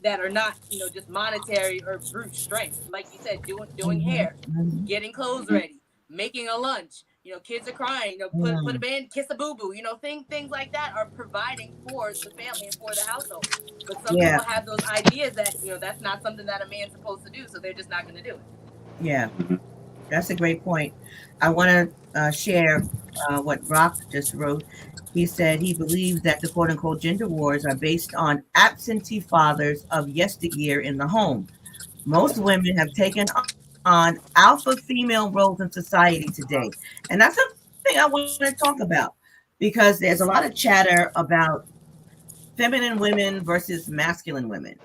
that are not, just monetary or brute strength. Like you said, doing hair, getting clothes ready, making a lunch. Kids are crying. Put a band, kiss a boo boo. Things like that are providing for the family and for the household. But some people have those ideas that that's not something that a man's supposed to do, so they're just not going to do it. Yeah, that's a great point. I want to share what Brock just wrote. He said he believes that the quote unquote gender wars are based on absentee fathers of yesteryear in the home. Most women have taken on alpha female roles in society today. And that's something I want to talk about, because there's a lot of chatter about feminine women versus masculine women.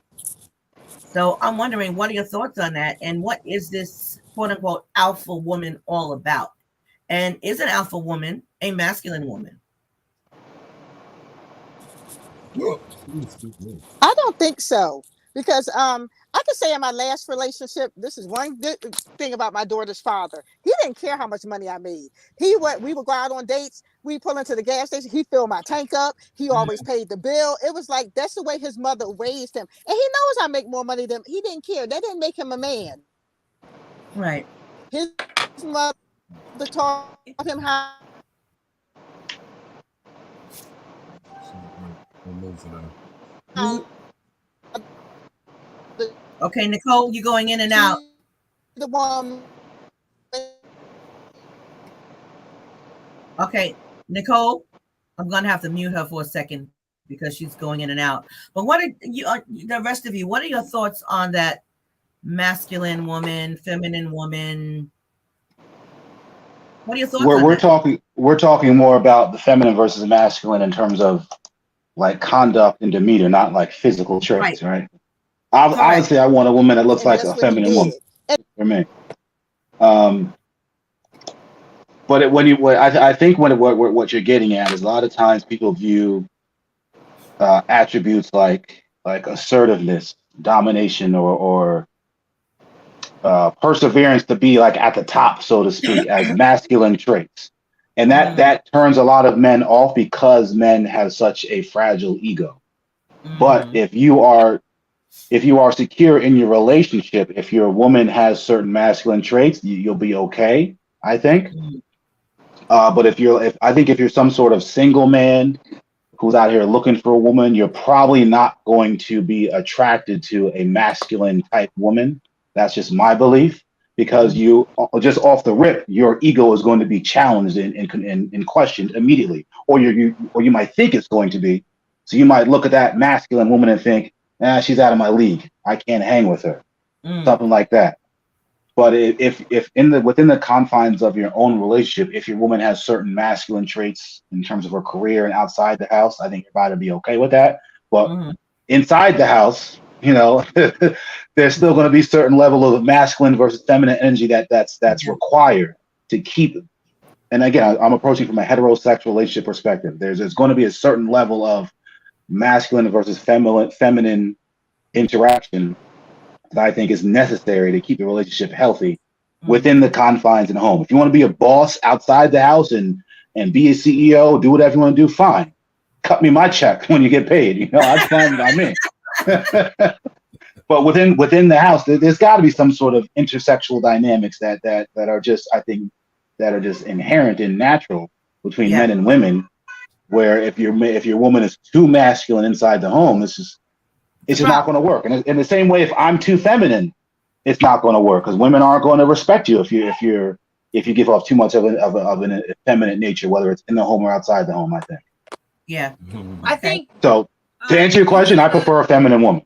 So I'm wondering, what are your thoughts on that? And what is this quote unquote alpha woman all about? And is an alpha woman a masculine woman? I don't think so, because I could say in my last relationship, this is one good thing about my daughter's father. He didn't care how much money I made. We would go out on dates. We pull into the gas station. He filled my tank up. He always paid the bill. It was like, that's the way his mother raised him. And he knows I make more money than he didn't care. That didn't make him a man. Right. His mother taught him how. Okay, Nicole, you're going in and out. The woman. Okay, Nicole, I'm gonna have to mute her for a second because she's going in and out. But what are you, the rest of you? What are your thoughts on that masculine woman, feminine woman? What are your thoughts? We're talking more about the feminine versus the masculine in terms of like conduct and demeanor, not like physical traits, right? Obviously, I want a woman that looks like a feminine woman for me. But I think what you're getting at is a lot of times people view attributes like assertiveness, domination, or perseverance to be like at the top, so to speak, as masculine traits. And that turns a lot of men off because men have such a fragile ego. But if you are secure in your relationship, if your woman has certain masculine traits, you'll be okay, I think. But if you're some sort of single man who's out here looking for a woman, you're probably not going to be attracted to a masculine type woman. That's just my belief. Because you just off the rip, your ego is going to be challenged and questioned immediately, or you might think it's going to be, So you might look at that masculine woman and think, she's out of my league. I can't hang with her. Something like that. But if within the confines of your own relationship, if your woman has certain masculine traits in terms of her career and outside the house, I think you're about to be okay with that. But inside the house, there's still going to be certain level of masculine versus feminine energy that's required to keep. And again, I'm approaching from a heterosexual relationship perspective. There's going to be a certain level of masculine versus feminine interaction that I think is necessary to keep the relationship healthy within the confines of the home. If you want to be a boss outside the house and be a CEO, do whatever you want to do, fine. Cut me my check when you get paid. That's fine by me. But within the house, there's got to be some sort of intersexual dynamics that are just, I think, that are just inherent and natural between men and women. Where if your woman is too masculine inside the home, it's just not going to work. And in the same way, if I'm too feminine, it's not going to work because women aren't going to respect you if you give off too much of an effeminate nature, whether it's in the home or outside the home. I think. Yeah, I think so. To answer your question, I prefer a feminine woman.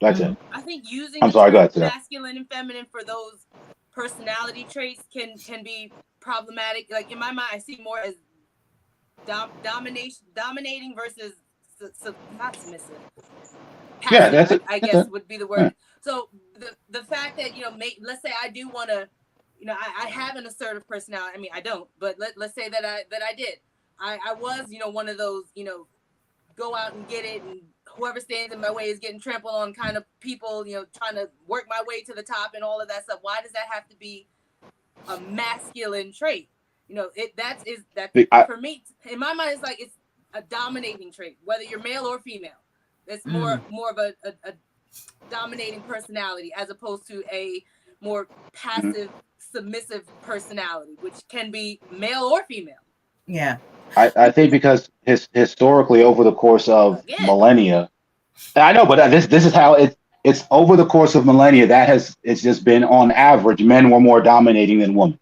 That's it. I think using masculine and feminine for those personality traits can be problematic. Like in my mind, I see more as dominating versus not submissive. Passive, I guess would be the word. So the fact that let's say I do want to, I have an assertive personality. I mean, I don't, but let's say that I did. I was one of those go out and get it, and whoever stands in my way is getting trampled on kind of people, trying to work my way to the top and all of that stuff. Why does that have to be a masculine trait? For me, in my mind, it's like it's a dominating trait, whether you're male or female. It's more of a dominating personality as opposed to a more passive, submissive personality, which can be male or female. Yeah. I think because historically over the course of millennia, I know, but this is how it's over the course of millennia it's just been on average men were more dominating than women.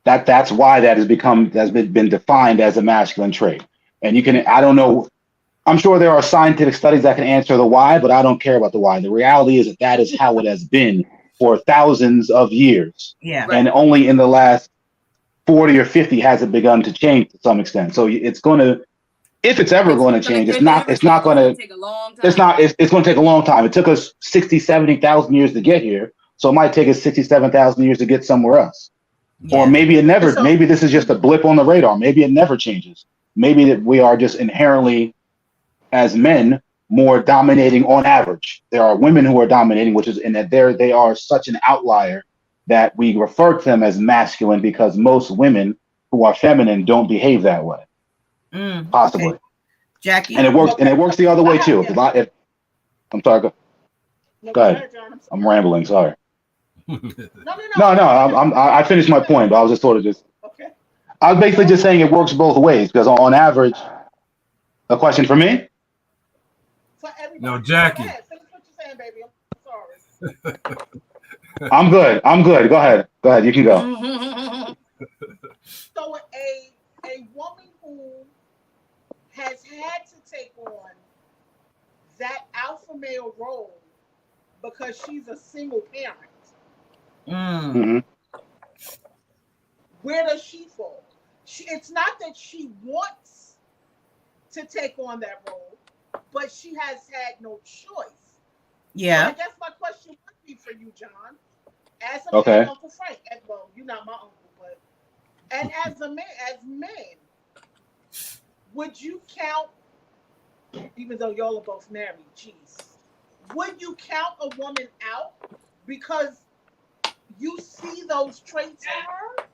That's why that's been defined as a masculine trait. And I don't know, I'm sure there are scientific studies that can answer the why, but I don't care about the why. The reality is that is how it has been for thousands of years. Yeah. And only in the last 40 or 50 has it begun to change to some extent. So it's going to, if it's ever going to change, it's going to take a long time. It's going to take a long time. It took us 60, 70,000 years to get here. So it might take us 67,000 years to get somewhere else. Yeah. Or maybe maybe this is just a blip on the radar. Maybe it never changes. Maybe that we are just inherently, as men, more dominating on average. There are women who are dominating, which is in that they are such an outlier that we refer to them as masculine because most women who are feminine don't behave that way. Possibly. Okay. Jackie. And it works the other way too. I'm sorry. Go ahead. I'm rambling. Sorry. No. I finished my point, but I was just sort of just. Okay. I was basically just saying it works both ways because on average, a question for me. No, Jackie. Finish what you're saying, baby. I'm sorry. I'm good. Go ahead. You can go. So a woman who has had to take on that alpha male role because she's a single parent. Mm-hmm. Where does she fall? It's not that she wants to take on that role, but she has had no choice. Yeah. So I guess my question would be for you, John, as a man, Uncle Frank. Well, you're not my uncle, but and as men, would you count? Even though y'all are both married, geez, would you count a woman out because you see those traits in her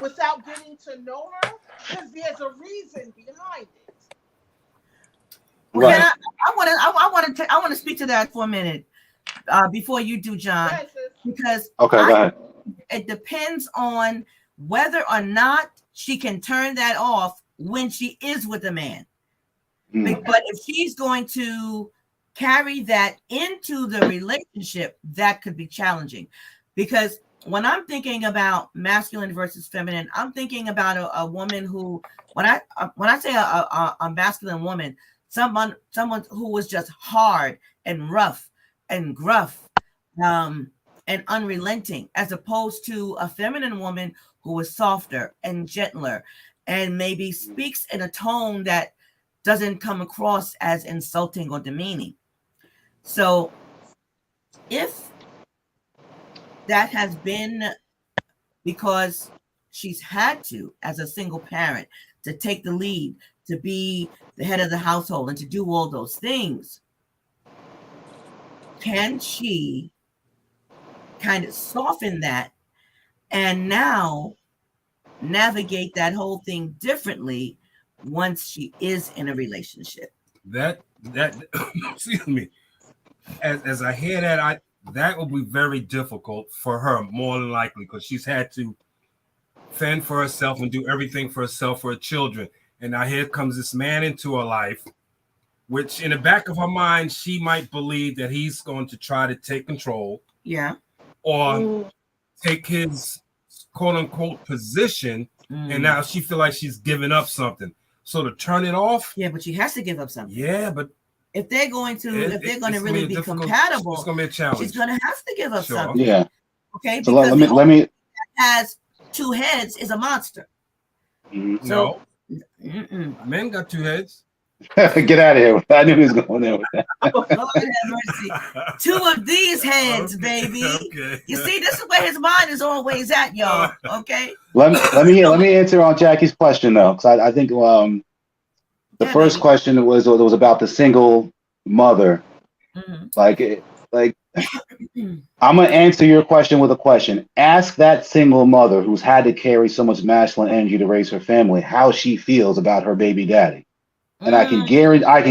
without getting to know her? Because there's a reason behind it. Right. I want to speak to that for a minute before you do, John, because go ahead. It depends on whether or not she can turn that off when she is with a man. But if she's going to carry that into the relationship, that could be challenging. Because when I'm thinking about masculine versus feminine, I'm thinking about a woman who, when I say a masculine woman, someone who was just hard and rough and gruff, and unrelenting, as opposed to a feminine woman who is softer and gentler and maybe speaks in a tone that doesn't come across as insulting or demeaning. So if that has been because she's had to, as a single parent, to take the lead, to be the head of the household and to do all those things, can she kind of soften that and now navigate that whole thing differently once she is in a relationship? That excuse me. As I hear that, that will be very difficult for her, more than likely, because she's had to fend for herself and do everything for herself, for her children. And now here comes this man into her life, which in the back of her mind, she might believe that he's going to try to take control. Yeah. Or take his quote unquote position. And now she feel like she's giving up something. So to turn it off. Yeah, but she has to give up something. Yeah, but if they're going to really be compatible, it's going to be a challenge. She's going to have to give up something. Yeah. Okay. So because let me has two heads is a monster. No. Men got two heads. Get out of here. I knew he was going there with that. Lord have mercy. Two of these heads, baby. Okay. You see, this is where his mind is always at, y'all. Okay. Let me answer on Jackie's question though, because I think the first question was about the single mother. Like I'm gonna answer your question with a question. Ask that single mother who's had to carry so much masculine energy to raise her family how she feels about her baby daddy. And I can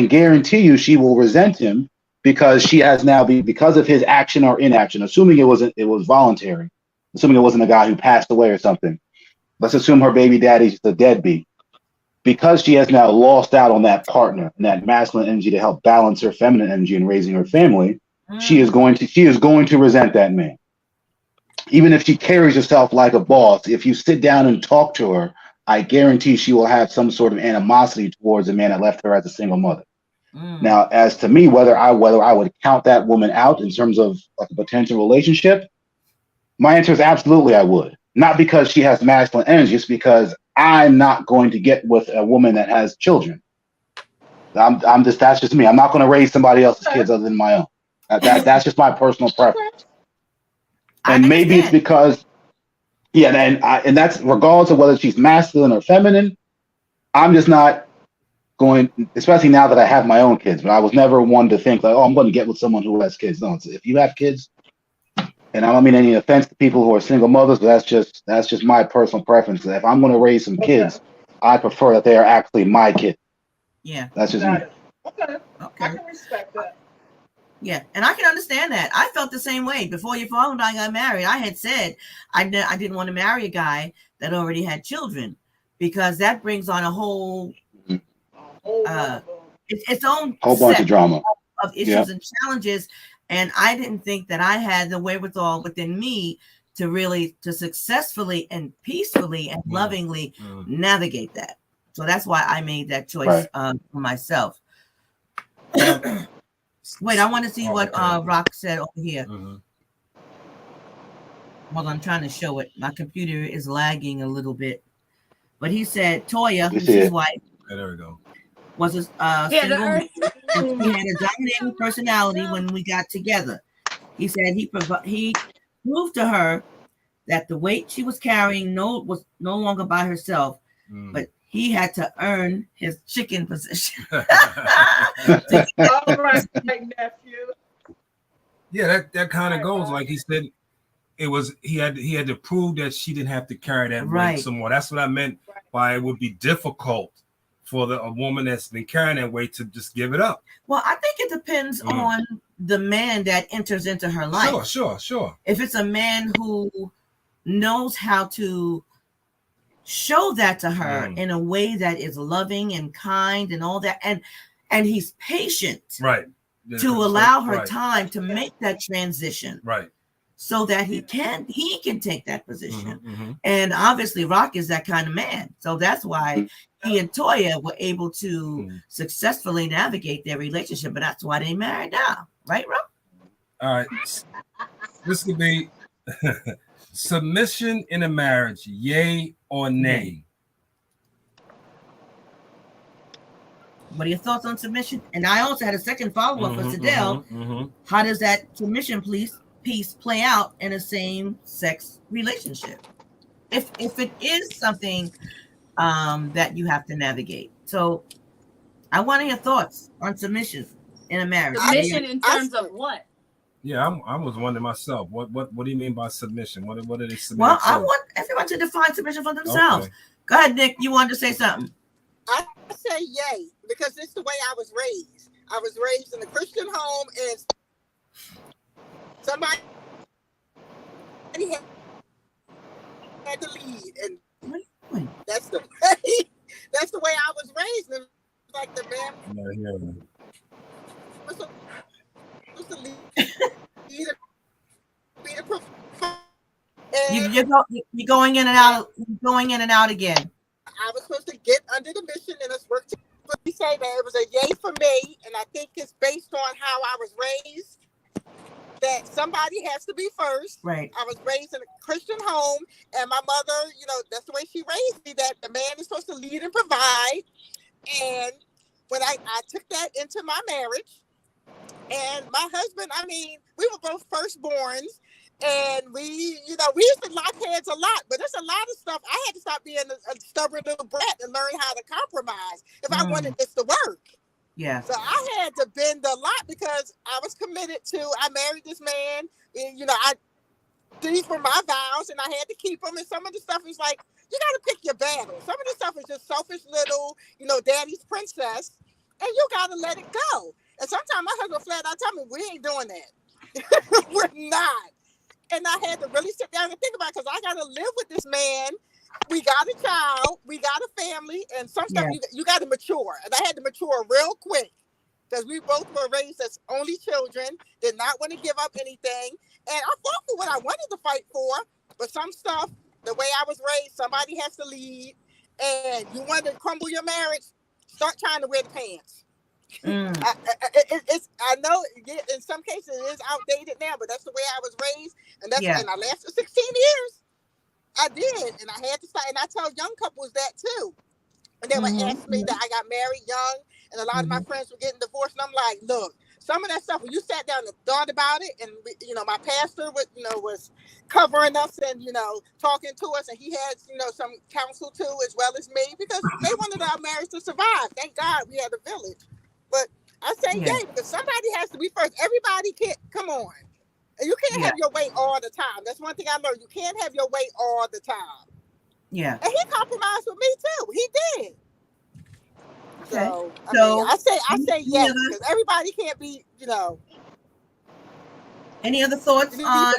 guarantee you she will resent him because she has now because of his action or inaction, assuming it was voluntary, assuming it wasn't a guy who passed away or something. Let's assume her baby daddy's the deadbeat. Because she has now lost out on that partner and that masculine energy to help balance her feminine energy in raising her family, she is going to resent that man. Even if she carries herself like a boss, if you sit down and talk to her, I guarantee she will have some sort of animosity towards the man that left her as a single mother. Now, as to me, whether I would count that woman out in terms of like a potential relationship, my answer is absolutely I would. Not because she has masculine energy, it's because I'm not going to get with a woman that has children. That's just me. I'm not going to raise somebody else's kids other than my own. That's just my personal preference. And maybe it's because, and that's regardless of whether she's masculine or feminine. I'm just not going, especially now that I have my own kids. But I was never one to think like, oh, I'm going to get with someone who has kids. No, if you have kids, and I don't mean any offense to people who are single mothers, but that's just my personal preference. If I'm going to raise some kids, I prefer that they are actually my kids. Yeah, that's just me. Okay, I can respect that. Yeah, and I can understand that. I felt the same way. Before your father and I got married, I had said I didn't want to marry a guy that already had children because that brings on a whole its own whole bunch of drama of issues and challenges. And I didn't think that I had the wherewithal within me to successfully and peacefully and lovingly navigate that. So that's why I made that choice for myself. Wait, I want to see what Rock said over here. Hold on, I'm trying to show it. My computer is lagging a little bit. But he said Toya, who's his wife, there we go, was a single man. And he had a dominating personality when we got together. He said he proved to her that the weight she was carrying was no longer by herself, but he had to earn his chicken position. All right, nephew. Yeah, that kind of goes like he said. It was he had to prove that she didn't have to carry that weight some more. That's what I meant by it would be difficult for a woman that's been carrying that weight to just give it up. Well, I think it depends on the man that enters into her life. Sure. If it's a man who knows how to show that to her in a way that is loving and kind and all that, and he's patient, right, to allow her time to make that transition, right. so that he can take that position. And obviously Rock is that kind of man. So that's why he and Toya were able to successfully navigate their relationship, but that's why they married now. Right, Rock? All right. This could be submission in a marriage, yay or nay? What are your thoughts on submission? And I also had a second follow-up for Sadell. How does that submission piece play out in a same-sex relationship? If it is something that you have to navigate. So I want your thoughts on submission in a marriage. Submission in terms of what? Yeah, I was wondering myself. What do you mean by submission? What are they submitting? Well, I want everyone to define submission for themselves. Okay. Go ahead, Nick. You wanted to say something? I say yay, because it's the way I was raised. I was raised in a Christian home, and somebody had to lead, and that's the way I was raised. And like the man was supposed to lead, be the you're going in and out. Going in and out again. I was supposed to get under the mission and us work together. We say that it was a yay for me, and I think it's based on how I was raised. That somebody has to be first. Right. I was raised in a Christian home, and my mother, that's the way she raised me. That the man is supposed to lead and provide. And when I took that into my marriage, and my husband, we were both firstborns. And we used to lock heads a lot, but there's a lot of stuff. I had to stop being a stubborn little brat and learn how to compromise if I wanted this to work. Yeah. So I had to bend a lot because I was committed I married this man. And, these were my vows and I had to keep them. And some of the stuff is like, you got to pick your battle. Some of the stuff is just selfish little, daddy's princess. And you got to let it go. And sometimes my husband flat out tell me, we ain't doing that. We're not. And I had to really sit down and think about it because I got to live with this man. We got a child. We got a family. And some stuff you got to mature. And I had to mature real quick because we both were raised as only children, did not want to give up anything. And I fought for what I wanted to fight for. But some stuff, the way I was raised, somebody has to lead. And you want to crumble your marriage, start trying to wear the pants. I know in some cases it is outdated now, but that's the way I was raised, and and I lasted 16 years. I did, and I had to start. And I tell young couples that too. And they would ask me that I got married young, and a lot of my friends were getting divorced, and I'm like, look, some of that stuff when you sat down and thought about it, and my pastor was covering us and talking to us, and he had some counsel too as well as me because they wanted our marriage to survive. Thank God we had a village. But I say yay because somebody has to be first. Everybody can't come on. And you can't have your way all the time. That's one thing I learned. You can't have your way all the time. Yeah. And he compromised with me too. He did. Okay. So I say yes because everybody can't be, Any other thoughts on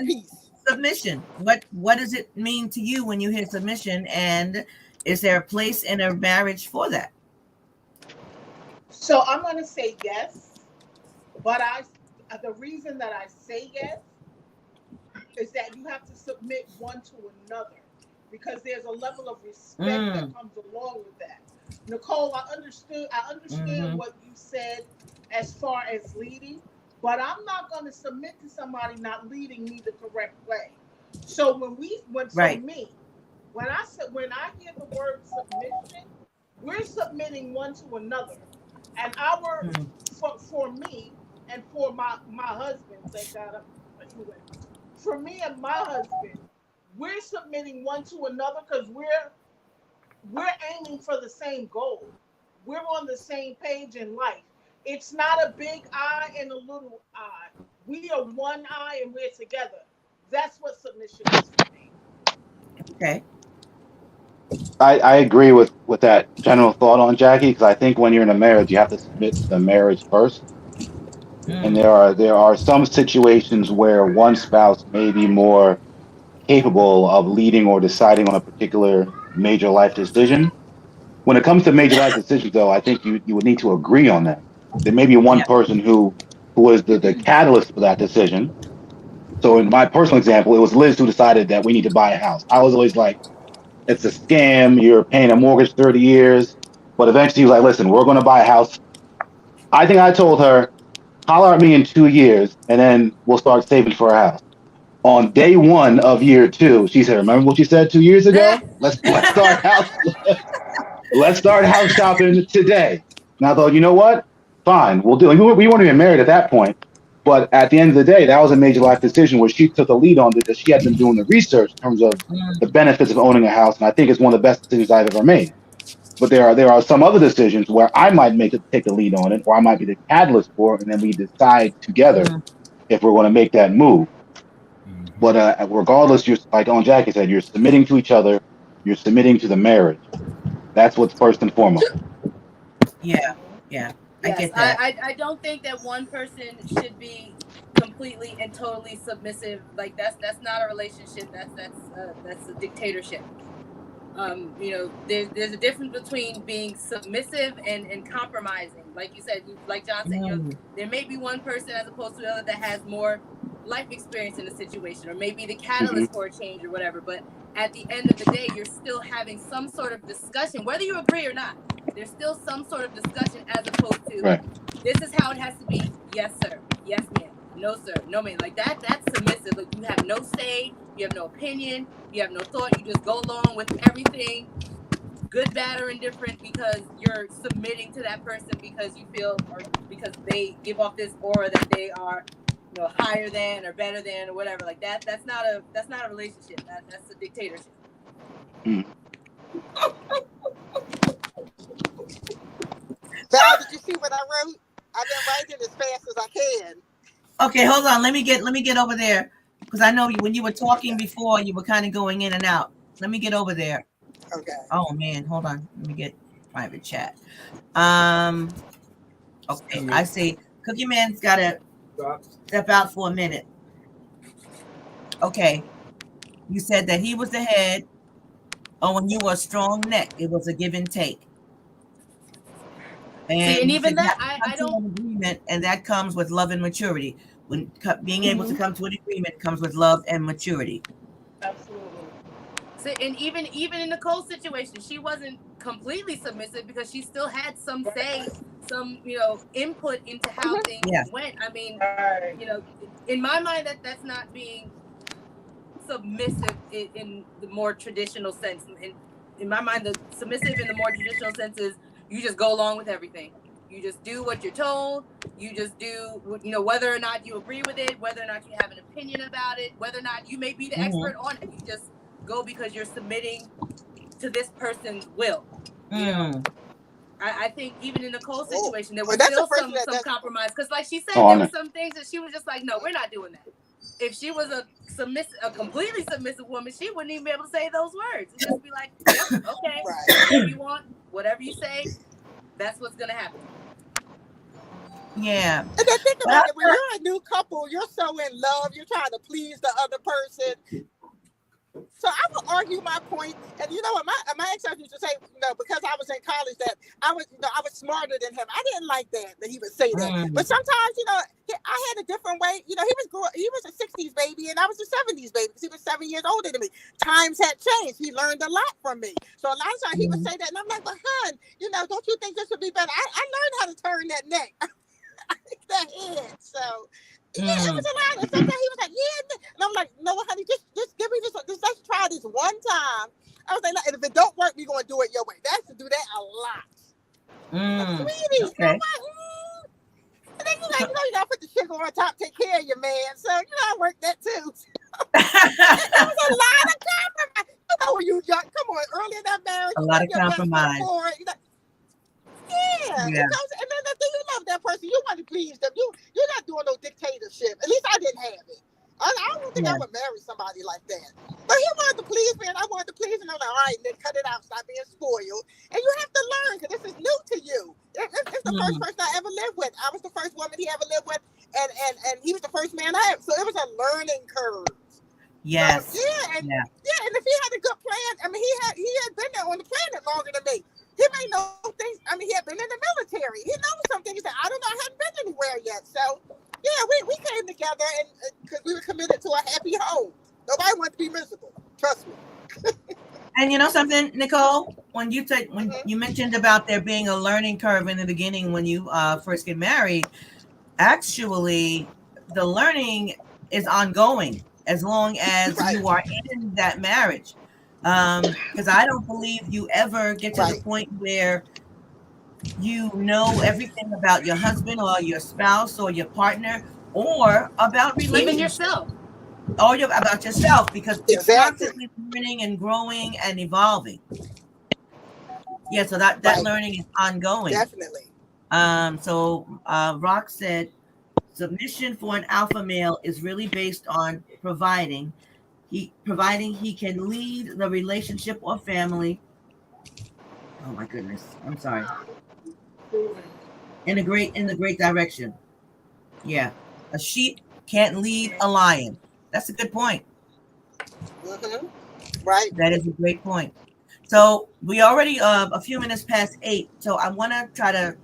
submission? What does it mean to you when you hear submission? And is there a place in a marriage for that? So I'm going to say yes, but the reason that I say yes is that you have to submit one to another because there's a level of respect that comes along with that. Nicole, I understand what you said as far as leading, but I'm not going to submit to somebody not leading me the correct way. So when I hear the word submission, we're submitting one to another. And for me and for my husband, thank God, for me and my husband, we're submitting one to another because we're aiming for the same goal. We're on the same page in life. It's not a big I and a little I. We are one I and we're together. That's what submission is for me. Okay. I agree with that general thought on Jackie because I think when you're in a marriage, you have to submit to the marriage first. And there are some situations where one spouse may be more capable of leading or deciding on a particular major life decision. When it comes to major life decisions, though, I think you would need to agree on that. There may be one person who was the catalyst for that decision, So in my personal example, it was Liz who decided that we need to buy a house. I was always like, it's a scam. You're paying a mortgage 30 years. But eventually he was like, listen, we're going to buy a house. I think I told her, holler at me in 2 years and then we'll start saving for a house. On day one of year two, she said, remember what you said 2 years ago? Let's start let's start house shopping today. And I thought, you know what? Fine, we'll do it. We weren't even married at that point. But at the end of the day, that was a major life decision where she took the lead on because she had been doing the research in terms of the benefits of owning a house. And I think it's one of the best decisions I've ever made. But there are some other decisions where I might take the lead on it, or I might be the catalyst for it, and then we decide together if we're going to make that move. But regardless, you're like on Jackie said, you're submitting to each other, you're submitting to the marriage. That's what's first and foremost. Yeah. I get that. I don't think that one person should be completely and totally submissive. Like that's not a relationship. That's a dictatorship. There's a difference between being submissive and compromising. Like you said, like John said, there may be one person as opposed to the other that has more life experience in the situation, or maybe the catalyst for a change or whatever. But at the end of the day, you're still having some sort of discussion, whether you agree or not. There's still some sort of discussion as opposed to this is how it has to be. Yes, sir. Yes, ma'am. No, sir. No, ma'am. Like that's submissive. Like you have no say. You have no opinion. You have no thought. You just go along with everything, good, bad, or indifferent, because you're submitting to that person because you feel, or because they give off this aura that they are, higher than or better than or whatever. Like that. That's not a relationship. That's a dictatorship. Val, did you see what I wrote? I've been writing as fast as I can. Okay, hold on. Let me get over there because I know when you were talking before, you were kind of going in and out. Let me get over there. Okay. Oh man, hold on. Let me get private chat. Okay, I see. Cookie Man's got to step out for a minute. Okay, you said that he was the head. Oh, when you were a strong neck, it was a give and take. And even that, I don't agreement, and that comes with love and maturity. When being able to come to an agreement comes with love and maturity. Absolutely. So, and even in Nicole's situation, she wasn't completely submissive because she still had some say, some input into how things went. I mean, in my mind, that's not being submissive in the more traditional sense. In my mind, the submissive in the more traditional sense is you just go along with everything. You just do what you're told. You just do, whether or not you agree with it, whether or not you have an opinion about it, whether or not you may be the expert on it. You just go because you're submitting to this person's will. I think even in Nicole's situation, there was still some compromise. Because like she said, there were some things that she was just like, no, we're not doing that. If she was a completely submissive woman, she wouldn't even be able to say those words. She'd just be like, yep, okay, whatever you want, whatever you say, that's what's going to happen. Yeah. And then think about it, when you're a new couple, you're so in love, you're trying to please the other person. So I would argue my point, and you know what, my ex-husband used to say, because I was in college, that I was smarter than him. I didn't like that he would say that. But sometimes, I had a different way. He was a 60s baby, and I was a 70s baby because he was 7 years older than me. Times had changed. He learned a lot from me. So a lot of times he would say that, and I'm like, but hon, don't you think this would be better? I learned how to turn that neck, that head. So. Yeah, it was a lot. And sometimes he was like, and I'm like, no, honey, just give me this. Let's try this one time. I was like, and if it don't work, we're gonna do it your way. That's to do that a lot. Sweetie, okay. And then you gotta put the sugar on top, take care of your man. So I worked that too. It was a lot of compromise. When you young, come on, early in that marriage, a lot of compromise. Yeah. And then the thing, you love that person, you want to please them. You're not doing no dictatorship. At least I didn't have it. I don't think I would marry somebody like that. But he wanted to please me, and I wanted to please him. I'm like, all right, then cut it out. Stop being spoiled. And you have to learn, because this is new to you. It's the first person I ever lived with. I was the first woman he ever lived with, and he was the first man I ever. So it was a learning curve. Yes. So, and if he had a good plan, I mean, he had been there on the planet longer than me. He may know things. I mean, he had been in the military. He knows some things that I don't know. I hadn't been anywhere yet. So Yeah, we came together and because we were committed to a happy home. Nobody wanted to be miserable. Trust me. And you know something, Nicole, when you mentioned about there being a learning curve in the beginning when you first get married, actually the learning is ongoing as long as you are in that marriage. Because I don't believe you ever get to the point where you know everything about your husband or your spouse or your partner or about relationships. Even yourself. Or about yourself, because you're constantly learning and growing and evolving. Yeah, so that learning is ongoing. Definitely. So Rock said submission for an alpha male is really based on providing he can lead the relationship or family. Oh my goodness, I'm sorry. In the great direction. Yeah, a sheep can't lead a lion. That's a good point. Right. That is a great point. So we already a few minutes past 8. So I want to try to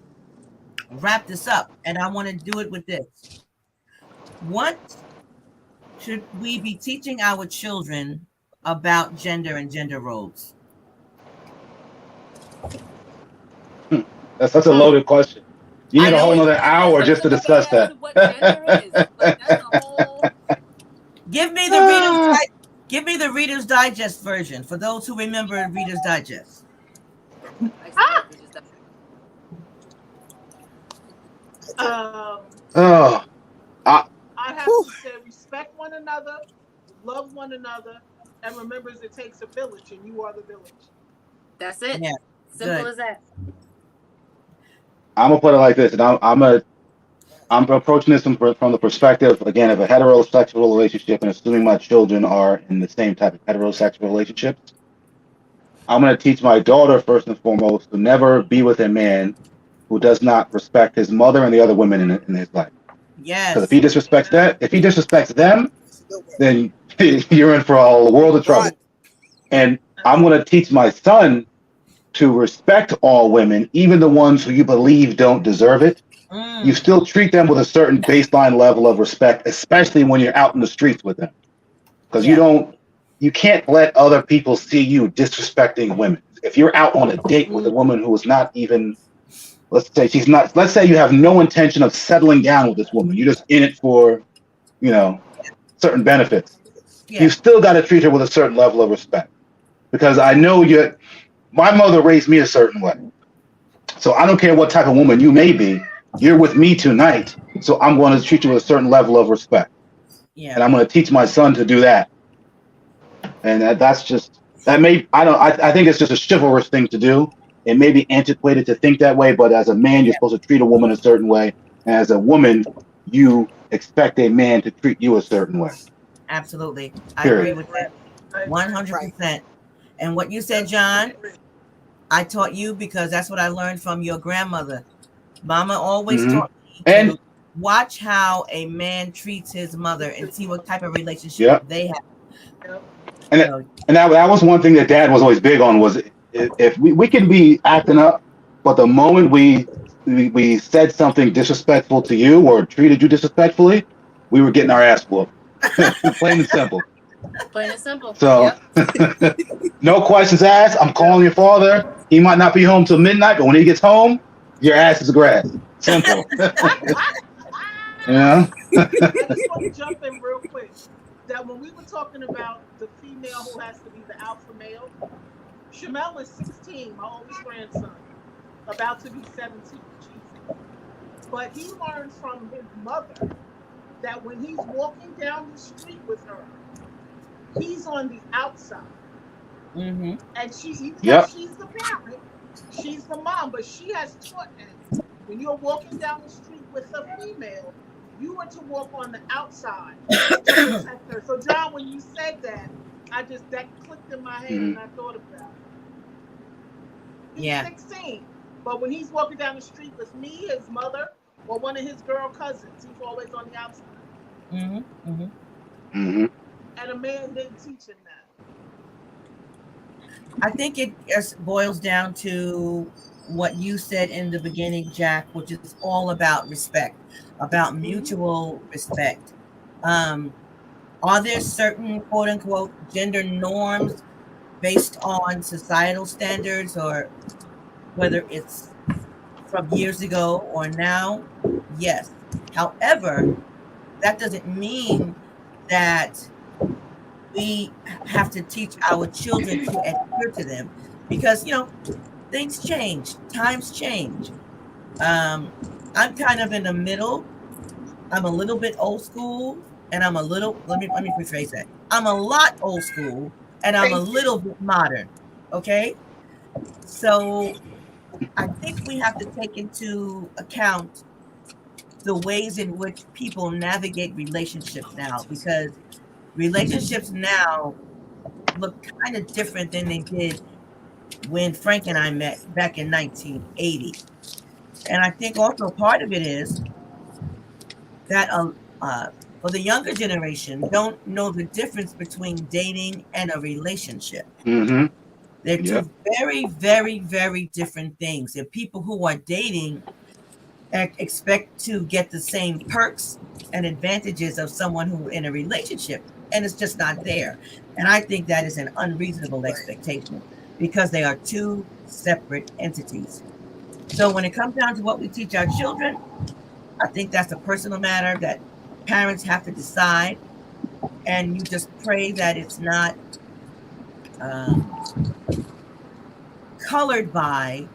wrap this up, and I want to do it with this. What should we be teaching our children about gender and gender roles? That's such a loaded question. You need a whole another hour just to discuss that. What gender is. Like, that's a whole... Give me the Reader's Digest version for those who remember Reader's Digest. I have to say, respect one another, love one another, and remember it takes a village, and you are the village. That's it. Yeah, simple as that. I'm gonna put it like this, and I'm approaching this from the perspective, again, of a heterosexual relationship, and assuming my children are in the same type of heterosexual relationships. I'm going to teach my daughter, first and foremost, to never be with a man who does not respect his mother and the other women in his life. Yes. Because if he disrespects them, then you're in for a world of trouble. And I'm going to teach my son to respect all women, even the ones who you believe don't deserve it. You still treat them with a certain baseline level of respect, especially when you're out in the streets with them. Because you can't let other people see you disrespecting women. If you're out on a date with a woman who is not even, let's say you have no intention of settling down with this woman. You're just in it for, certain benefits. Yeah. You still got to treat her with a certain level of respect. Because I know my mother raised me a certain way. So I don't care what type of woman you may be. You're with me tonight, so I'm going to treat you with a certain level of respect. Yeah. And I'm going to teach my son to do that. And I think it's just a chivalrous thing to do. It may be antiquated to think that way, but as a man, you're supposed to treat a woman a certain way. And as a woman, you expect a man to treat you a certain way. Absolutely. I agree with that. 100%. And what you said, John, I taught you because that's what I learned from your grandmother. Mama always taught me to watch how a man treats his mother and see what type of relationship they have. And that was one thing that Dad was always big on, was if we can be acting up, but the moment we said something disrespectful to you or treated you disrespectfully, we were getting our ass whooped. Plain and simple. Plain and simple. So, no questions asked. I'm calling your father. He might not be home till midnight, but when he gets home, your ass is grass. Simple. I just want to jump in real quick. That when we were talking about the female who has to be the alpha male, Shamel is 16, my oldest grandson, about to be 17. Jesus. But he learns from his mother that when he's walking down the street with her, he's on the outside. Mm-hmm. And she's the parent, she's the mom, but she has taught him, when you're walking down the street with a female, you are to walk on the outside to protect her. So, John, when you said that, that clicked in my head and I thought about it. He's 16, but when he's walking down the street with me, his mother, or one of his girl cousins, he's always on the outside. Mm-hmm. Mm-hmm. Mm-hmm. And a man didn't teach him that. I think it just boils down to what you said in the beginning, Jack, which is all about respect, about mutual respect. Are there certain quote unquote gender norms based on societal standards, or whether it's from years ago or now? Yes. However, that doesn't mean that we have to teach our children to adhere to them, because things change, times change. I'm kind of in the middle. I'm a little bit old school, and I'm a little, let me rephrase that. I'm a lot old school, and I'm a Thank you. little bit modern. Okay, so I think we have to take into account the ways in which people navigate relationships now, because relationships now look kind of different than they did when Frank and I met back in 1980. And I think also part of it is that for the younger generation, don't know the difference between dating and a relationship. Mm-hmm. They're Yep. two very, very, very different things. And people who are dating expect to get the same perks and advantages of someone who in a relationship, and it's just not there. And I think that is an unreasonable expectation, because they are two separate entities. So when it comes down to what we teach our children, I think that's a personal matter that parents have to decide, and you just pray that it's not colored by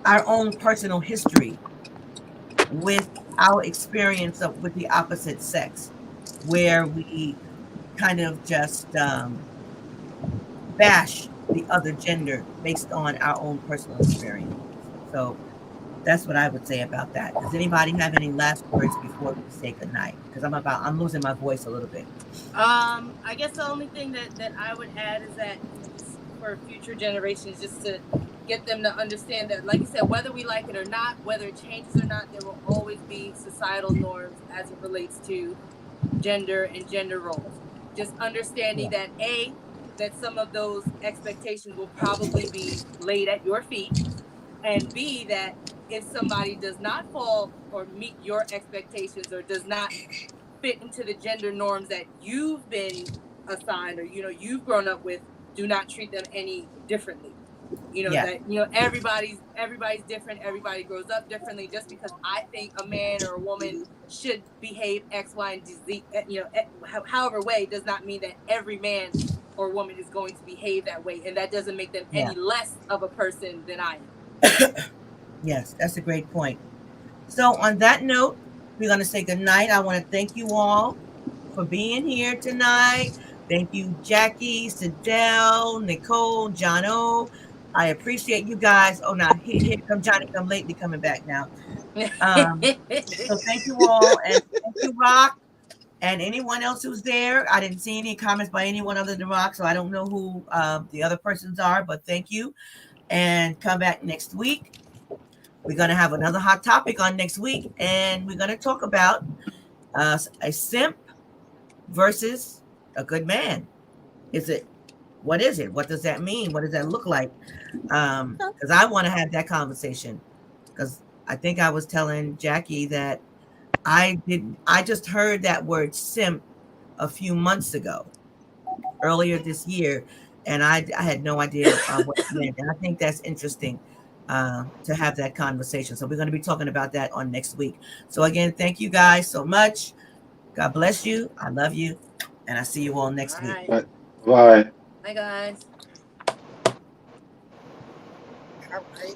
our own personal history with our experience with the opposite sex, where we kind of just bash the other gender based on our own personal experience. So that's what I would say about that. Does anybody have any last words before we say goodnight? Because I'm losing my voice a little bit. I guess the only thing that I would add is that, just for future generations, just to get them to understand that, like you said, whether we like it or not, whether it changes or not, there will always be societal norms as it relates to gender and gender roles. Just understanding that that some of those expectations will probably be laid at your feet, and B, that if somebody does not fall or meet your expectations, or does not fit into the gender norms that you've been assigned, or you've grown up with, do not treat them any differently. That everybody's different, everybody grows up differently. Just because I think a man or a woman should behave X, Y, and Z, however way, does not mean that every man or woman is going to behave that way, and that doesn't make them any less of a person than I am. Yes, that's a great point. So on that note, we're going to say goodnight. I want to thank you all for being here tonight. Thank you, Jackie, Sidel, Nicole, John O. I appreciate you guys. Oh, now here come Johnny come lately coming back now. So thank you all, and thank you, Rock, and anyone else who's there. I didn't see any comments by anyone other than Rock, so I don't know who the other persons are, but thank you. And come back next week. We're going to have another hot topic on next week, and we're going to talk about a simp versus a good man. What is it? What does that mean? What does that look like? Because I want to have that conversation, because I think I was telling Jackie that I just heard that word simp a few months ago, earlier this year, and I had no idea what it meant. And I think that's interesting to have that conversation. So we're going to be talking about that on next week. So again, thank you guys so much. God bless you. I love you. And I see you all next week. Bye. Bye, guys. All right.